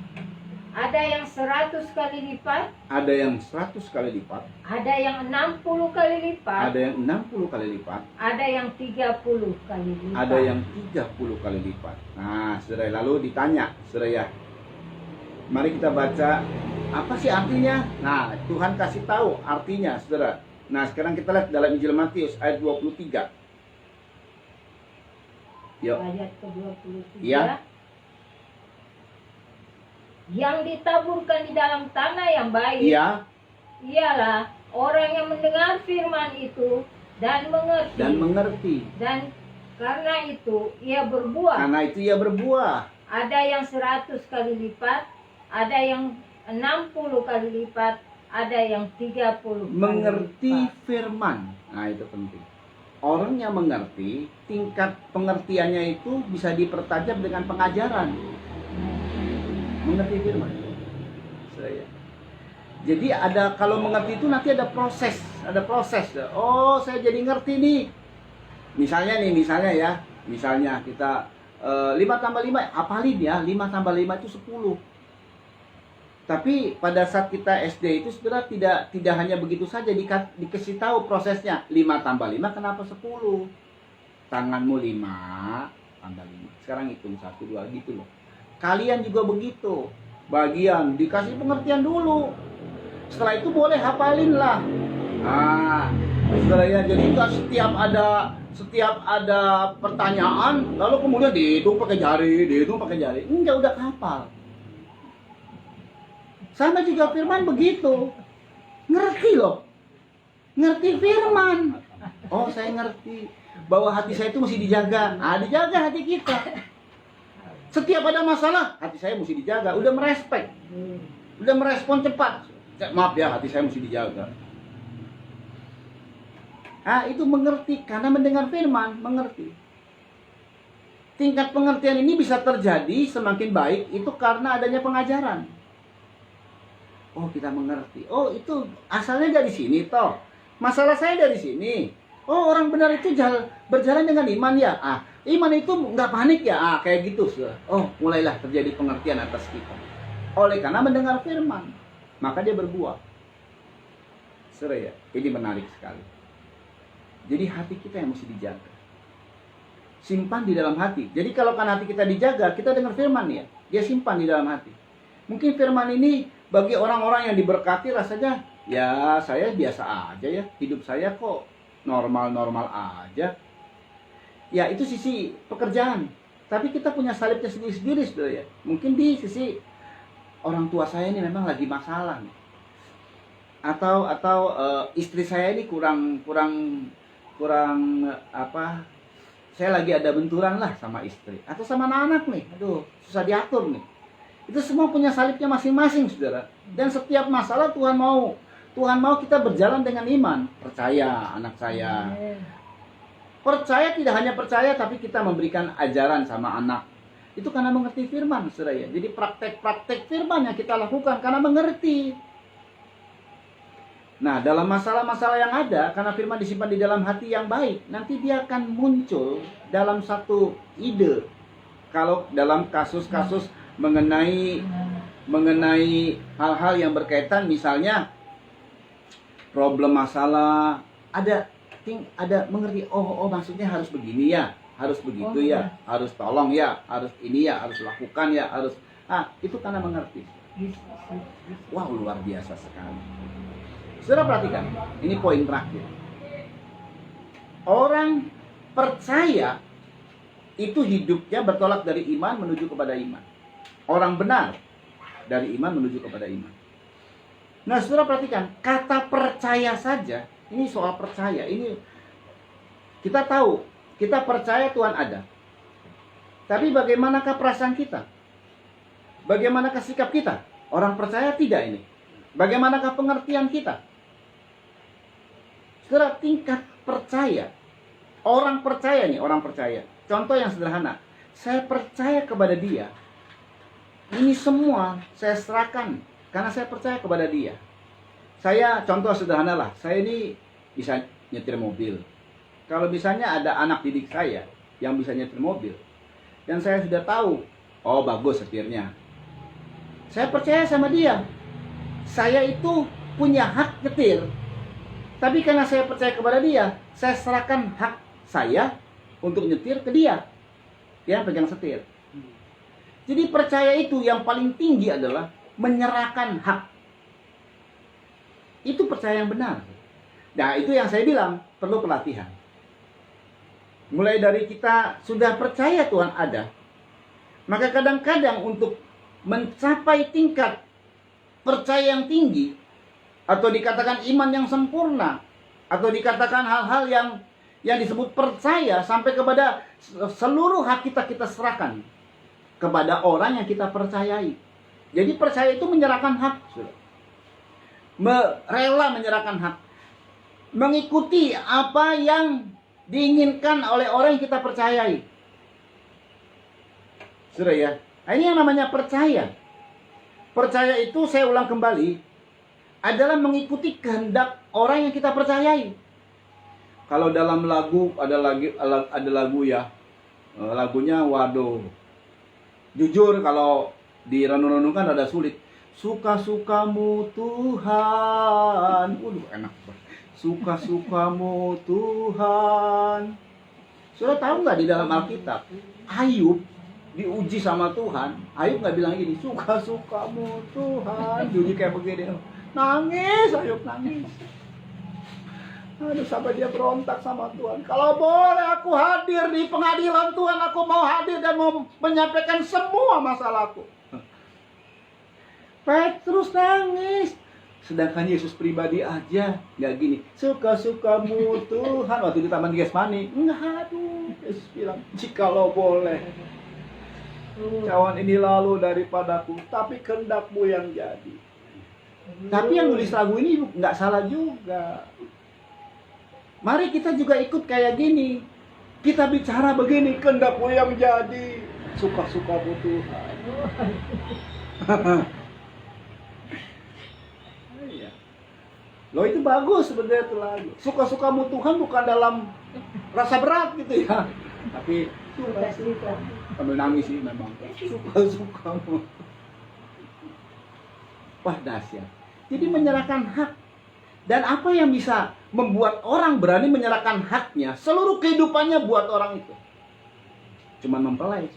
Ada yang 100 kali lipat.
Ada yang 100 kali lipat.
Ada yang 60 kali lipat.
Ada yang 60 kali lipat.
Ada yang 30 kali lipat.
Ada yang 30 kali lipat. Nah, saudara, lalu ditanya, saudara ya. Mari kita baca apa sih artinya? Nah, Tuhan kasih tahu artinya, saudara. Nah, sekarang kita lihat dalam Injil Matius ayat 23. Yuk.
Ayat ke-23.
Iya.
Yang ditaburkan di dalam tanah yang baik,
Iya.
ialah orang yang mendengar firman itu dan mengerti. Dan karena itu ia berbuah.
Karena itu ia berbuah.
Ada yang 100 kali lipat, ada yang 60 kali lipat, Ada yang 30 kali
Mengerti
lipat.
firman. Nah, itu penting. Orang yang mengerti, tingkat pengertiannya itu bisa dipertajam dengan pengajaran. Mengerti firman. Saya. Jadi kalau mengerti itu nanti ada proses. Oh, saya jadi ngerti nih. Misalnya ya. Misalnya kita 5 tambah 5, hafalin ya. 5 tambah 5 itu 10. Tapi pada saat kita SD itu saudara tidak hanya begitu saja dikasih tahu prosesnya. 5 tambah 5 kenapa 10? Tanganmu 5 tambah 5. Sekarang hitung 1, 2 gitu loh. Kalian juga begitu. Bagian dikasih pengertian dulu. Setelah itu boleh hafalin lah. Nah, saudara ya, jadi enggak setiap ada pertanyaan lalu kemudian dihitung pakai jari. Enggak, udah hafal. Sama juga firman begitu. Ngerti loh. Ngerti firman. Oh, saya ngerti bahwa hati saya itu mesti dijaga. Dijaga hati kita. Setiap ada masalah, hati saya mesti dijaga. Udah merespek. Udah merespon cepat. Maaf ya, hati saya mesti dijaga. Itu mengerti karena mendengar firman, mengerti. Tingkat pengertian ini bisa terjadi semakin baik itu karena adanya pengajaran. Oh, kita mengerti. Oh, itu asalnya dari sini toh. Masalah saya dari sini. Oh, orang benar itu berjalan dengan iman ya. Iman itu nggak panik ya. Kayak gitu. Oh, mulailah terjadi pengertian atas kita. Oleh karena mendengar firman, maka dia berbuah. Saudara ya, ini menarik sekali. Jadi hati kita yang mesti dijaga. Simpan di dalam hati. Jadi kalau kan hati kita dijaga, kita dengar firman ya. Dia simpan di dalam hati. Mungkin firman ini bagi orang-orang yang diberkati rasanya, ya saya biasa aja ya. Hidup saya kok normal-normal aja. Ya itu sisi pekerjaan. Tapi kita punya salibnya sendiri-sendiri saudara ya. Mungkin di sisi orang tua saya ini memang lagi masalah nih. Atau istri saya ini kurang apa, saya lagi ada benturan lah sama istri atau sama anak-anak nih, aduh susah diatur nih. Itu semua punya salibnya masing-masing saudara. Dan setiap masalah Tuhan mau kita berjalan dengan iman. Percaya anak saya. Percaya, tidak hanya percaya tapi kita memberikan ajaran sama anak. Itu karena mengerti firman saudara ya. Jadi praktek-praktek firman yang kita lakukan karena mengerti. Nah, dalam masalah-masalah yang ada, karena firman disimpan di dalam hati yang baik, nanti dia akan muncul dalam satu ide. Kalau dalam kasus-kasus mengenai hal-hal yang berkaitan, misalnya problem masalah, ada mengerti, oh maksudnya harus begini ya, harus begitu ya, harus tolong ya, harus ini ya, harus lakukan ya, harus itu karena mengerti. Wow, luar biasa sekali. Saudara perhatikan, ini poin terakhir. Orang percaya itu hidupnya bertolak dari iman menuju kepada iman. Orang benar dari iman menuju kepada iman. Nah, saudara perhatikan, kata percaya saja, ini soal percaya. Ini kita tahu, kita percaya Tuhan ada. Tapi bagaimanakah perasaan kita? Bagaimanakah sikap kita? Orang percaya tidak ini. Bagaimanakah pengertian kita? Saudara, tingkat percaya. Orang percaya nih, orang percaya. Contoh yang sederhana. Saya percaya kepada dia. Ini semua saya serahkan karena saya percaya kepada dia. Saya, contoh sederhana lah. Saya ini bisa nyetir mobil. Kalau misalnya ada anak didik saya yang bisa nyetir mobil. Dan saya sudah tahu, oh bagus setirnya. Saya percaya sama dia. Saya itu punya hak nyetir. Tapi karena saya percaya kepada dia, saya serahkan hak saya untuk nyetir ke dia. Dia pegang setir. Jadi percaya itu yang paling tinggi adalah menyerahkan hak. Itu percaya yang benar. Nah, itu yang saya bilang, perlu pelatihan. Mulai dari kita sudah percaya Tuhan ada. Maka kadang-kadang untuk mencapai tingkat percaya yang tinggi, atau dikatakan iman yang sempurna, atau dikatakan hal-hal yang disebut percaya, sampai kepada seluruh hak kita serahkan kepada orang yang kita percayai. Jadi percaya itu menyerahkan hak. rela menyerahkan hak, mengikuti apa yang diinginkan oleh orang yang kita percayai. Sudah ya. Nah, ini yang namanya percaya. Percaya itu, saya ulang kembali, adalah mengikuti kehendak orang yang kita percayai. Kalau dalam lagu ada lagu ya, lagunya waduh. Jujur kalau direnung-renungkan ada sulit. Suka-sukamu Tuhan. Waduh, enak banget. Suka-sukamu Tuhan. Sudah tahu nggak di dalam Alkitab, Ayub diuji sama Tuhan. Ayub nggak bilang gini, suka-sukamu Tuhan. Bunyi kayak begini. Nangis, Ayub nangis. Aduh, sampai dia berontak sama Tuhan. Kalau boleh aku hadir di pengadilan Tuhan, aku mau hadir dan mau menyampaikan semua masalahku. Petrus nangis. Sedangkan Yesus pribadi aja nggak gini, suka-sukamu Tuhan. Waktu di Taman Getsemani, aduh, Yesus bilang, jikalau boleh, cawan ini lalu daripadaku, tapi kehendakmu yang jadi. Tapi yang nulis lagu ini nggak salah juga. Mari kita juga ikut kayak gini. Kita bicara begini, kehendakmu yang jadi, suka-sukamu Tuhan. Loh, itu bagus sebenarnya itu lagu. Suka-sukamu Tuhan bukan dalam rasa berat gitu ya. Tapi suka-suka. Sambil nangis sih memang. Suka-sukamu. Wah, dahsyat. Jadi menyerahkan hak. Dan apa yang bisa membuat orang berani menyerahkan haknya, seluruh kehidupannya buat orang itu? Cuman mempelai.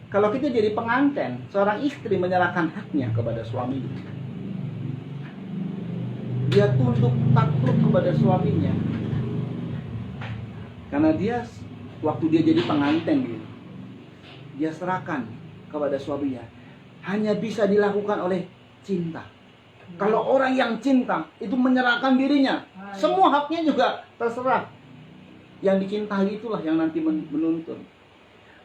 Kalau kita jadi pengantin, seorang istri menyerahkan haknya kepada suaminya. Dia tunduk takluk kepada suaminya. Karena dia, waktu dia jadi pengantin gitu, dia serahkan kepada suaminya. Hanya bisa dilakukan oleh cinta. Kalau orang yang cinta, itu menyerahkan dirinya. Semua haknya juga terserah. Yang dicintai itulah yang nanti menuntun.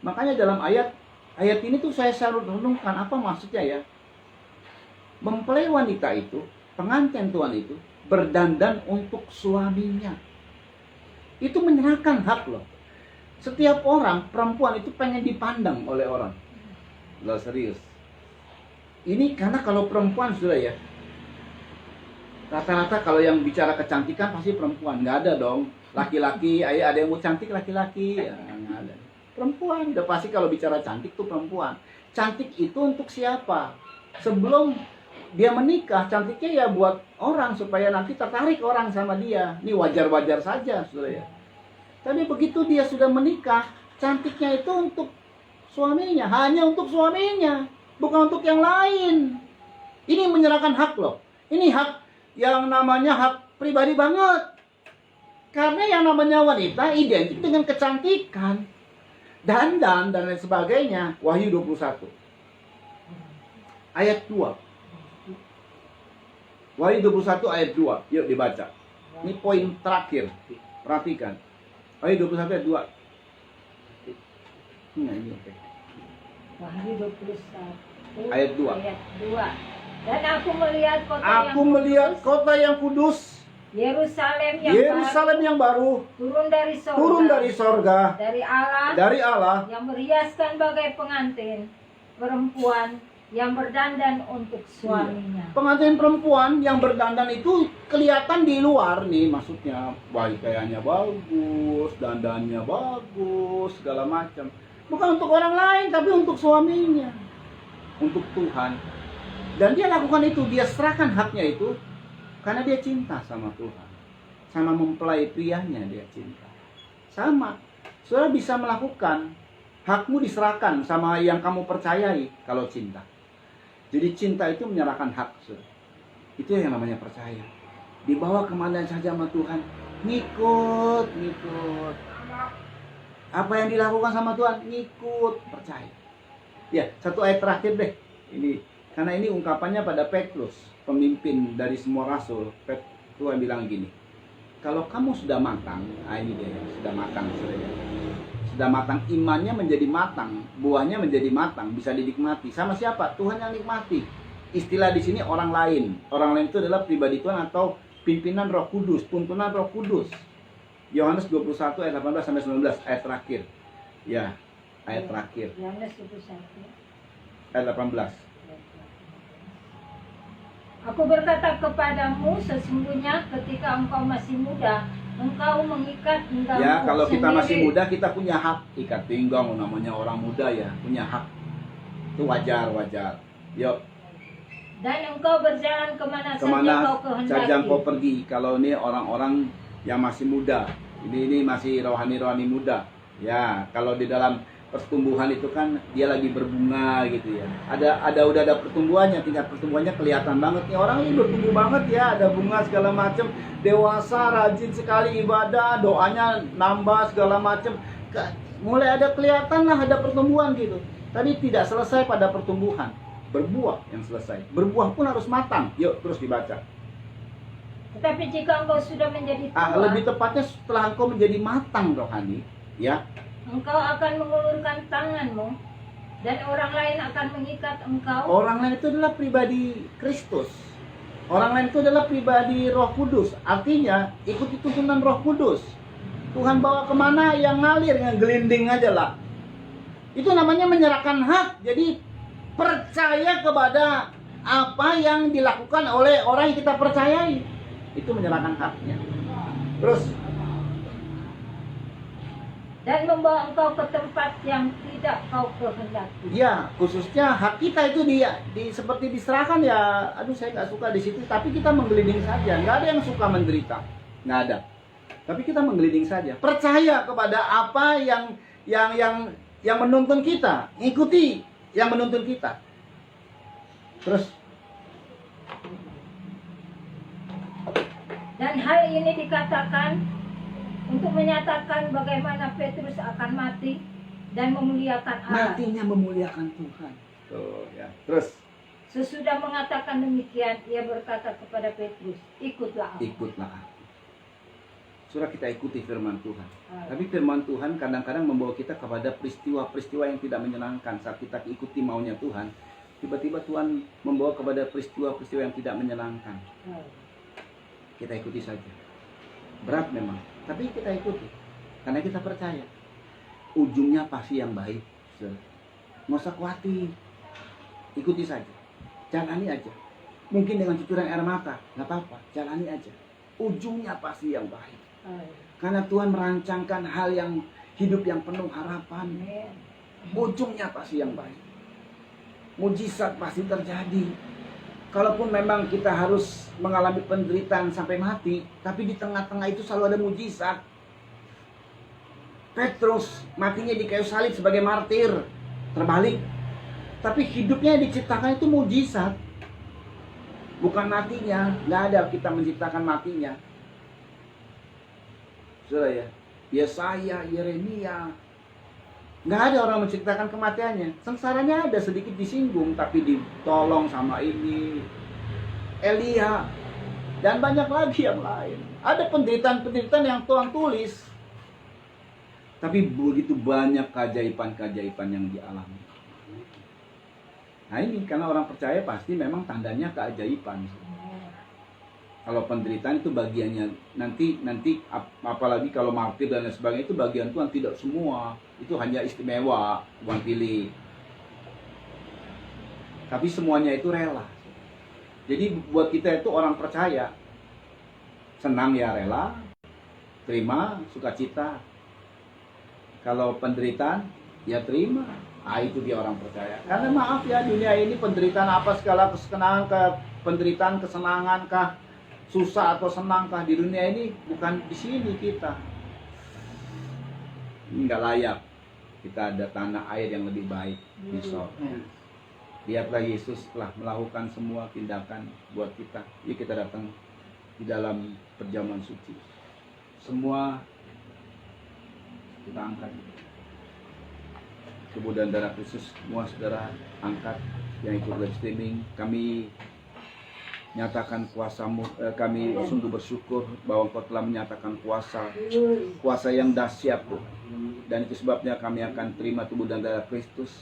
Makanya dalam ayat ini tuh saya selalu renungkan, apa maksudnya ya? Mempelai wanita itu, pengantin Tuhan itu, berdandan untuk suaminya. Itu menyerahkan hak loh. Setiap orang, perempuan itu pengen dipandang oleh orang. Loh, serius. Ini karena kalau perempuan sudah ya, rata-rata kalau yang bicara kecantikan pasti perempuan. Nggak ada dong. Laki-laki, ada yang mau cantik laki-laki. Ya, nggak ada. Perempuan, udah pasti kalau bicara cantik tuh perempuan. Cantik itu untuk siapa? Sebelum dia menikah, cantiknya ya buat orang supaya nanti tertarik orang sama dia. Ini wajar-wajar saja, saudara ya. Tapi begitu dia sudah menikah, cantiknya itu untuk suaminya, hanya untuk suaminya, bukan untuk yang lain. Ini menyerahkan hak loh. Ini hak yang namanya hak pribadi banget. Karena yang namanya wanita identik dengan kecantikan, dandan dan lain sebagainya. Wahyu 21 ayat 2. Wahyu 21 ayat 2. Yuk dibaca. Ini poin terakhir. Perhatikan. Wahyu 21 ayat 2. Ini oke.
Wahyu 21
ayat 2.
Ayat 2. Dan aku melihat
kota yang kudus,
Yerusalem yang baru turun dari sorga, dari Allah yang berhiaskan bagai pengantin perempuan yang berdandan untuk suaminya.
Pengantin perempuan yang berdandan itu kelihatan di luar nih, maksudnya pakaiannya bagus, dandannya bagus, segala macam. Bukan untuk orang lain, tapi untuk suaminya, untuk Tuhan. Dan dia lakukan itu, dia serahkan haknya itu karena dia cinta sama Tuhan, sama mempelai prianya dia cinta. Sama, saudara bisa melakukan, hakmu diserahkan sama yang kamu percayai kalau cinta. Jadi cinta itu menyerahkan hak, saudara. Itu yang namanya percaya. Dibawa kemana saja sama Tuhan, ngikut. Apa yang dilakukan sama Tuhan, ngikut, percaya. Ya, satu ayat terakhir deh. Ini karena ini ungkapannya pada Petrus, pemimpin dari semua rasul. Tuhan bilang gini, kalau kamu sudah matang, ini dia, sudah matang, sudah matang, imannya menjadi matang, buahnya menjadi matang, bisa dinikmati. Sama siapa? Tuhan yang nikmati. istilah di sini orang lain. Orang lain itu adalah pribadi Tuhan atau pimpinan Roh Kudus, tuntunan Roh Kudus. Yohanes 21 ayat 18 sampai 19 ayat terakhir. Ya, ayat terakhir.
Yohanes 21.
Ayat 18.
Aku berkata kepadamu, sesungguhnya ketika engkau masih muda, engkau mengikat pinggangmu
Ya, kalau kita
sendiri.
masih muda kita punya hak ikat pinggang, namanya orang muda ya, punya hak. Itu wajar. Yuk,
Dan engkau berjalan kemana saja
kemana
kau kehendaki.
saja kau pergi. Kalau ini orang-orang yang masih muda, ini masih rohani muda. Ya, kalau di dalam pertumbuhan itu kan dia lagi berbunga gitu ya. Udah ada pertumbuhannya, tingkat pertumbuhannya kelihatan banget nih, orang ini bertumbuh banget ya, ada bunga segala macam, dewasa, rajin sekali ibadah, doanya nambah segala macam. Mulai ada kelihatan lah ada pertumbuhan gitu. Tapi tidak selesai pada pertumbuhan, berbuah yang selesai. Berbuah pun harus matang. Yuk terus dibaca.
Tetapi jika engkau sudah menjadi tua,
Lebih tepatnya setelah engkau menjadi matang rohani, ya.
engkau akan mengulurkan tanganmu dan orang lain akan mengikat engkau.
Orang lain itu adalah pribadi Kristus. Orang lain itu adalah pribadi Roh Kudus. Artinya ikuti tuntunan Roh Kudus. Tuhan bawa kemana yang ngalir, yang gelinding aja lah. Itu namanya menyerahkan hak. Jadi percaya kepada apa yang dilakukan oleh orang yang kita percayai. Itu menyerahkan haknya. Terus
Dan membawa engkau ke tempat yang tidak kau kehendaki.
ya, khususnya hak kita itu seperti diserahkan ya. Aduh, saya nggak suka di situ, tapi kita menggelinding saja. Nggak ada yang suka menderita, nggak ada. Tapi kita menggelinding saja. Percaya kepada apa yang menuntun kita, ikuti yang menuntun kita. Terus
Dan hal ini dikatakan untuk menyatakan bagaimana Petrus akan mati dan memuliakan Allah.
matinya memuliakan Tuhan. Tuh ya. Terus
Sesudah mengatakan demikian, ia berkata kepada Petrus, ikutlah aku.
ikutlah aku. Surah kita ikuti firman Tuhan. Tapi firman Tuhan kadang-kadang membawa kita kepada peristiwa-peristiwa yang tidak menyenangkan. Saat kita ikuti maunya Tuhan, tiba-tiba Tuhan membawa kepada peristiwa-peristiwa yang tidak menyenangkan. Kita ikuti saja. Berat memang, tapi kita ikuti. Karena kita percaya ujungnya pasti yang baik. Nggak usah khawatir. Ikuti saja. Jalani aja. Mungkin dengan cucuran air mata, nggak apa-apa. Jalani aja. Ujungnya pasti yang baik. Karena Tuhan merancangkan hal yang hidup yang penuh harapan. Ujungnya pasti yang baik. Mujizat pasti terjadi. Kalaupun memang kita harus mengalami penderitaan sampai mati, tapi di tengah-tengah itu selalu ada mujizat. Petrus matinya di kayu salib sebagai martir, terbalik. Tapi hidupnya yang diciptakan itu mujizat. Bukan matinya, nggak ada kita menciptakan matinya. Sudah ya, Yesaya, Yeremia, nggak ada orang menciptakan kematiannya. Sengsaranya ada sedikit disinggung, tapi ditolong sama ini, Elia, dan banyak lagi yang lain. Ada penderitaan-penderitaan yang Tuhan tulis, tapi begitu banyak keajaiban-keajaiban yang dialami. Nah ini karena orang percaya pasti memang tandanya keajaiban. Kalau penderitaan itu bagiannya nanti apalagi kalau martir dan lain sebagainya itu bagian Tuhan, tidak semua. Itu hanya istimewa, Tuhan pilih. Tapi semuanya itu rela. Jadi buat kita itu orang percaya, senang ya rela, terima sukacita. Kalau penderitaan ya terima. Ah itu dia orang percaya. Karena maaf ya, dunia ini penderitaan apa segala kesenangan ke penderitaan kesenangan kah, susah atau senang kah, di dunia ini bukan di sini kita. Ini nggak layak. Kita ada tanah air yang lebih baik di sorga. Lihatlah Yesus telah melakukan semua tindakan buat kita. Yuk kita datang di dalam perjamuan suci. Semua kita angkat. Tubuh dan darah Kristus semua saudara angkat yang ikut live streaming. Kami nyatakan kuasa-Mu, kami sungguh bersyukur bahwa Engkau telah menyatakan kuasa yang dahsyat Tuhan. Dan itu sebabnya kami akan terima tubuh dan darah Kristus,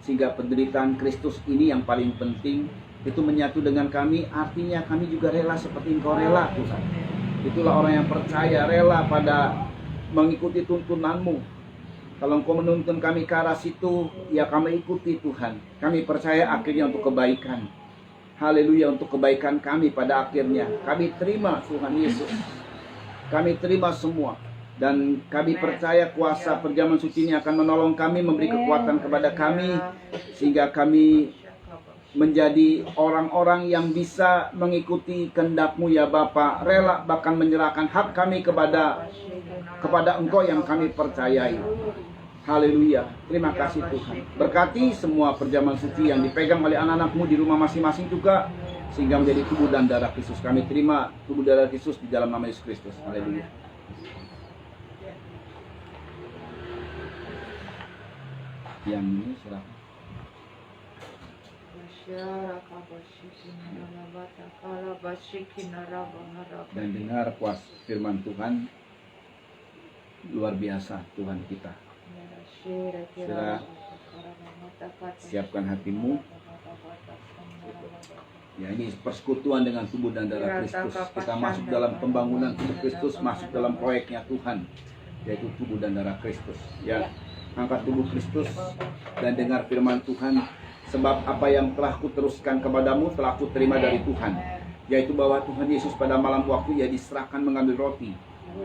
sehingga penderitaan Kristus ini yang paling penting itu menyatu dengan kami, artinya kami juga rela seperti Engkau rela, Tuhan. Itulah orang yang percaya, rela pada mengikuti tuntunanmu. Kalau Engkau menuntun kami ke arah situ, ya kami ikuti, Tuhan. Kami percaya akhirnya untuk kebaikan. Haleluya, untuk kebaikan kami pada akhirnya. Kami terima, Tuhan Yesus. Kami terima semua. Dan kami percaya kuasa perjamuan suci ini akan menolong kami, memberi kekuatan kepada kami, sehingga kami menjadi orang-orang yang bisa mengikuti kehendak-Mu ya Bapa, rela bahkan menyerahkan hak kami kepada Engkau yang kami percayai. Haleluya, terima kasih Tuhan. Berkati semua perjamuan suci yang dipegang oleh anak-anak-Mu di rumah masing-masing juga, sehingga menjadi tubuh dan darah Kristus. Kami terima tubuh dan darah Kristus di dalam nama Yesus Kristus. Haleluya. Yang ini silakan. Dan dengar puas firman Tuhan, luar biasa Tuhan kita. Sila siapkan hatimu. Ya, ini persekutuan dengan tubuh dan darah Kristus. Kita masuk dalam pembangunan tubuh Kristus, masuk dalam proyeknya Tuhan, yaitu tubuh dan darah Kristus. Ya, angkat tubuh Kristus dan dengar firman Tuhan. Sebab apa yang telah kuteruskan kepadamu telah kuterima dari Tuhan, yaitu bahwa Tuhan Yesus pada malam waktu ia diserahkan mengambil roti,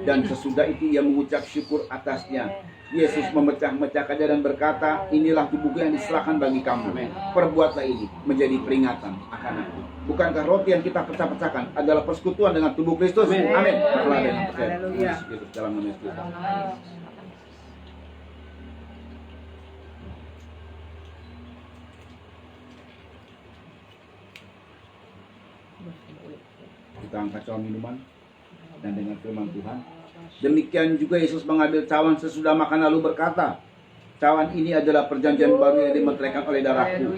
dan sesudah itu ia mengucap syukur atasnya. Yesus memecah-mecahkannya dan berkata, inilah tubuhku yang diserahkan bagi kamu. Perbuatlah ini menjadi peringatan akan aku. Bukankah roti yang kita pecah-pecahkan adalah persekutuan dengan tubuh Kristus? Amin. Haleluya. Dalam nama Yesus. Kita angkat cawan minuman dan dengar firman Tuhan. Demikian juga Yesus mengambil cawan sesudah makan lalu berkata, cawan ini adalah perjanjian baru yang dimeteraikan oleh darahku.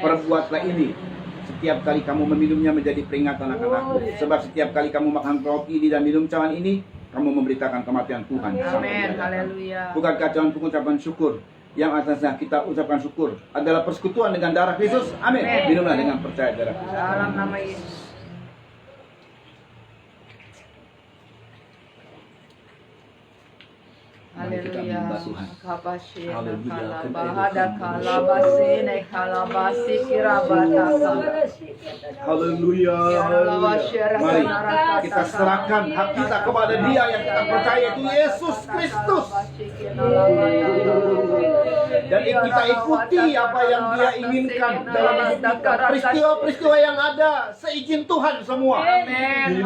Perbuatlah ini setiap kali kamu meminumnya menjadi peringatan akan aku. Sebab setiap kali kamu makan roti ini dan minum cawan ini, kamu memberitakan kematian Tuhan.
Amin. Haleluya.
Bukankah cawan pengucapan syukur yang atasnya kita ucapkan syukur adalah persekutuan dengan darah Kristus? Amin. Minumlah dengan percaya darah Kristus.
Dalam nama Yesus.
Mari kita menyembah Tuhan. Haleluya. Mari kita serahkan hak kita kepada Dia yang kita percaya, itu Yesus Kristus. Dan kita ikuti apa yang Dia inginkan dalam hidup kita. Peristiwa-peristiwa yang ada seizin Tuhan semua.
Amin.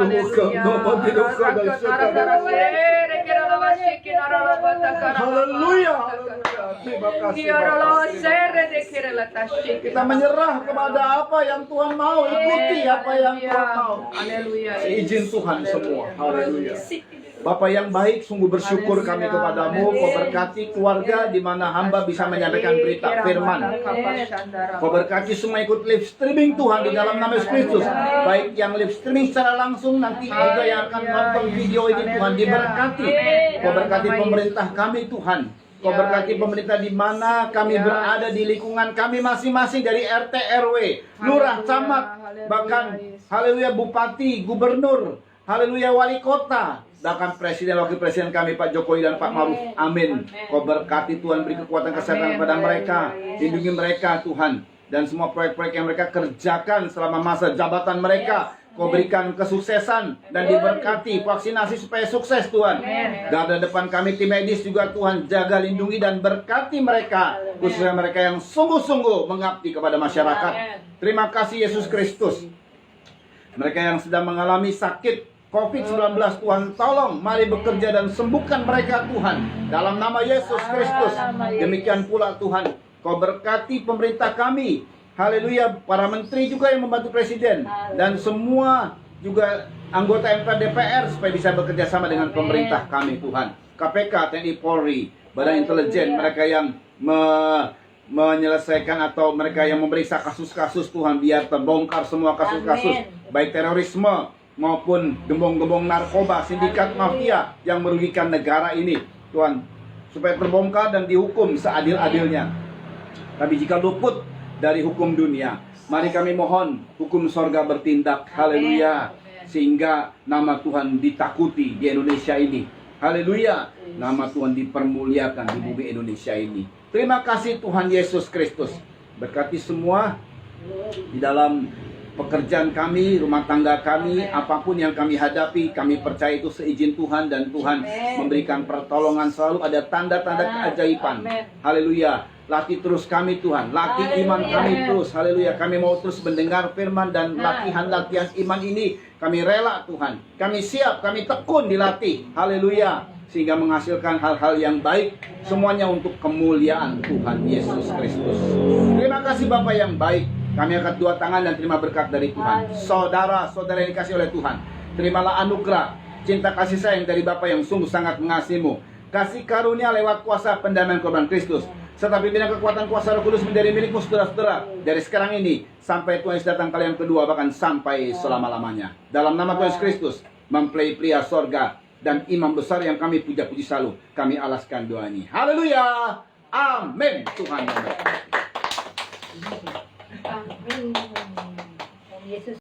Haleluya. Terima kasih Bapak. Kita menyerah kepada apa yang Tuhan mau, ikuti apa yang Tuhan mau.
Haleluya.
Seizin Tuhan semua. Haleluya. Bapak yang baik, sungguh bersyukur kami kepadamu. Kau berkati keluarga di mana hamba bisa menyampaikan berita firman. Kau berkati semua ikut live streaming Tuhan di dalam nama Yesus Kristus. Baik yang live streaming secara langsung, nanti juga yang akan nonton video ini Tuhan diberkati. Kau berkati pemerintah kami Tuhan. Kau berkati pemerintah di mana kami berada di lingkungan kami masing-masing, dari RT, RW, lurah, camat, bahkan haleluya bupati, gubernur, haleluya wali kota, bahkan presiden, wakil presiden kami Pak Jokowi dan Pak Maruf. Amin. Kau berkati Tuhan, beri kekuatan kesehatan kepada mereka, lindungi mereka Tuhan, dan semua proyek-proyek yang mereka kerjakan selama masa jabatan mereka. Kau berikan kesuksesan dan diberkati vaksinasi supaya sukses Tuhan. Garda depan kami tim medis juga Tuhan, jaga, lindungi dan berkati mereka, khususnya mereka yang sungguh-sungguh mengabdi kepada masyarakat. Terima kasih Yesus Kristus. Mereka yang sedang mengalami sakit COVID-19 Tuhan, tolong, mari bekerja dan sembuhkan mereka Tuhan, dalam nama Yesus Kristus. Demikian pula Tuhan, Kau berkati pemerintah kami. Haleluya, para menteri juga yang membantu presiden, dan semua juga anggota MPR DPR supaya bisa bekerja sama dengan pemerintah kami Tuhan. KPK, TNI, Polri, Badan Intelijen, mereka yang menyelesaikan atau mereka yang memeriksa kasus-kasus Tuhan, biar terbongkar semua kasus-kasus, baik terorisme maupun gembong-gembong narkoba, sindikat mafia yang merugikan negara ini Tuhan, supaya terbongkar dan dihukum seadil-adilnya. Tapi jika luput dari hukum dunia. Mari kami mohon hukum sorga bertindak. Haleluya. Sehingga nama Tuhan ditakuti di Indonesia ini. Haleluya. Nama Tuhan dipermuliakan di bumi Indonesia ini. Terima kasih Tuhan Yesus Kristus. Berkati semua di dalam pekerjaan kami, rumah tangga kami, apapun yang kami hadapi, kami percaya itu seizin Tuhan, dan Tuhan memberikan pertolongan. Selalu ada tanda-tanda keajaiban. Haleluya. Latih terus kami Tuhan, latih iman kami terus. Haleluya. Kami mau terus mendengar firman, dan latihan-latihan iman ini kami rela Tuhan. Kami siap, kami tekun dilatih. Haleluya. Sehingga menghasilkan hal-hal yang baik, semuanya untuk kemuliaan Tuhan Yesus Kristus. Terima kasih Bapak yang baik. Kami angkat dua tangan dan terima berkat dari Tuhan. Saudara-saudara yang dikasih oleh Tuhan, terimalah anugerah, cinta kasih sayang dari Bapa yang sungguh sangat mengasihimu. Kasih karunia lewat kuasa pendamaian korban Kristus, serta pimpinan kekuatan kuasa Roh Kudus menjadi milikmu saudara-saudara, dari sekarang ini sampai Tuhan Yesus datang kali yang kedua, bahkan sampai selama-lamanya. Dalam nama Tuhan Yesus Kristus, mempelai pria sorga dan imam besar yang kami puja-puji selalu, kami alaskan doa ini. Haleluya. Amin. Tuhan memberkati.
Amin. Yesus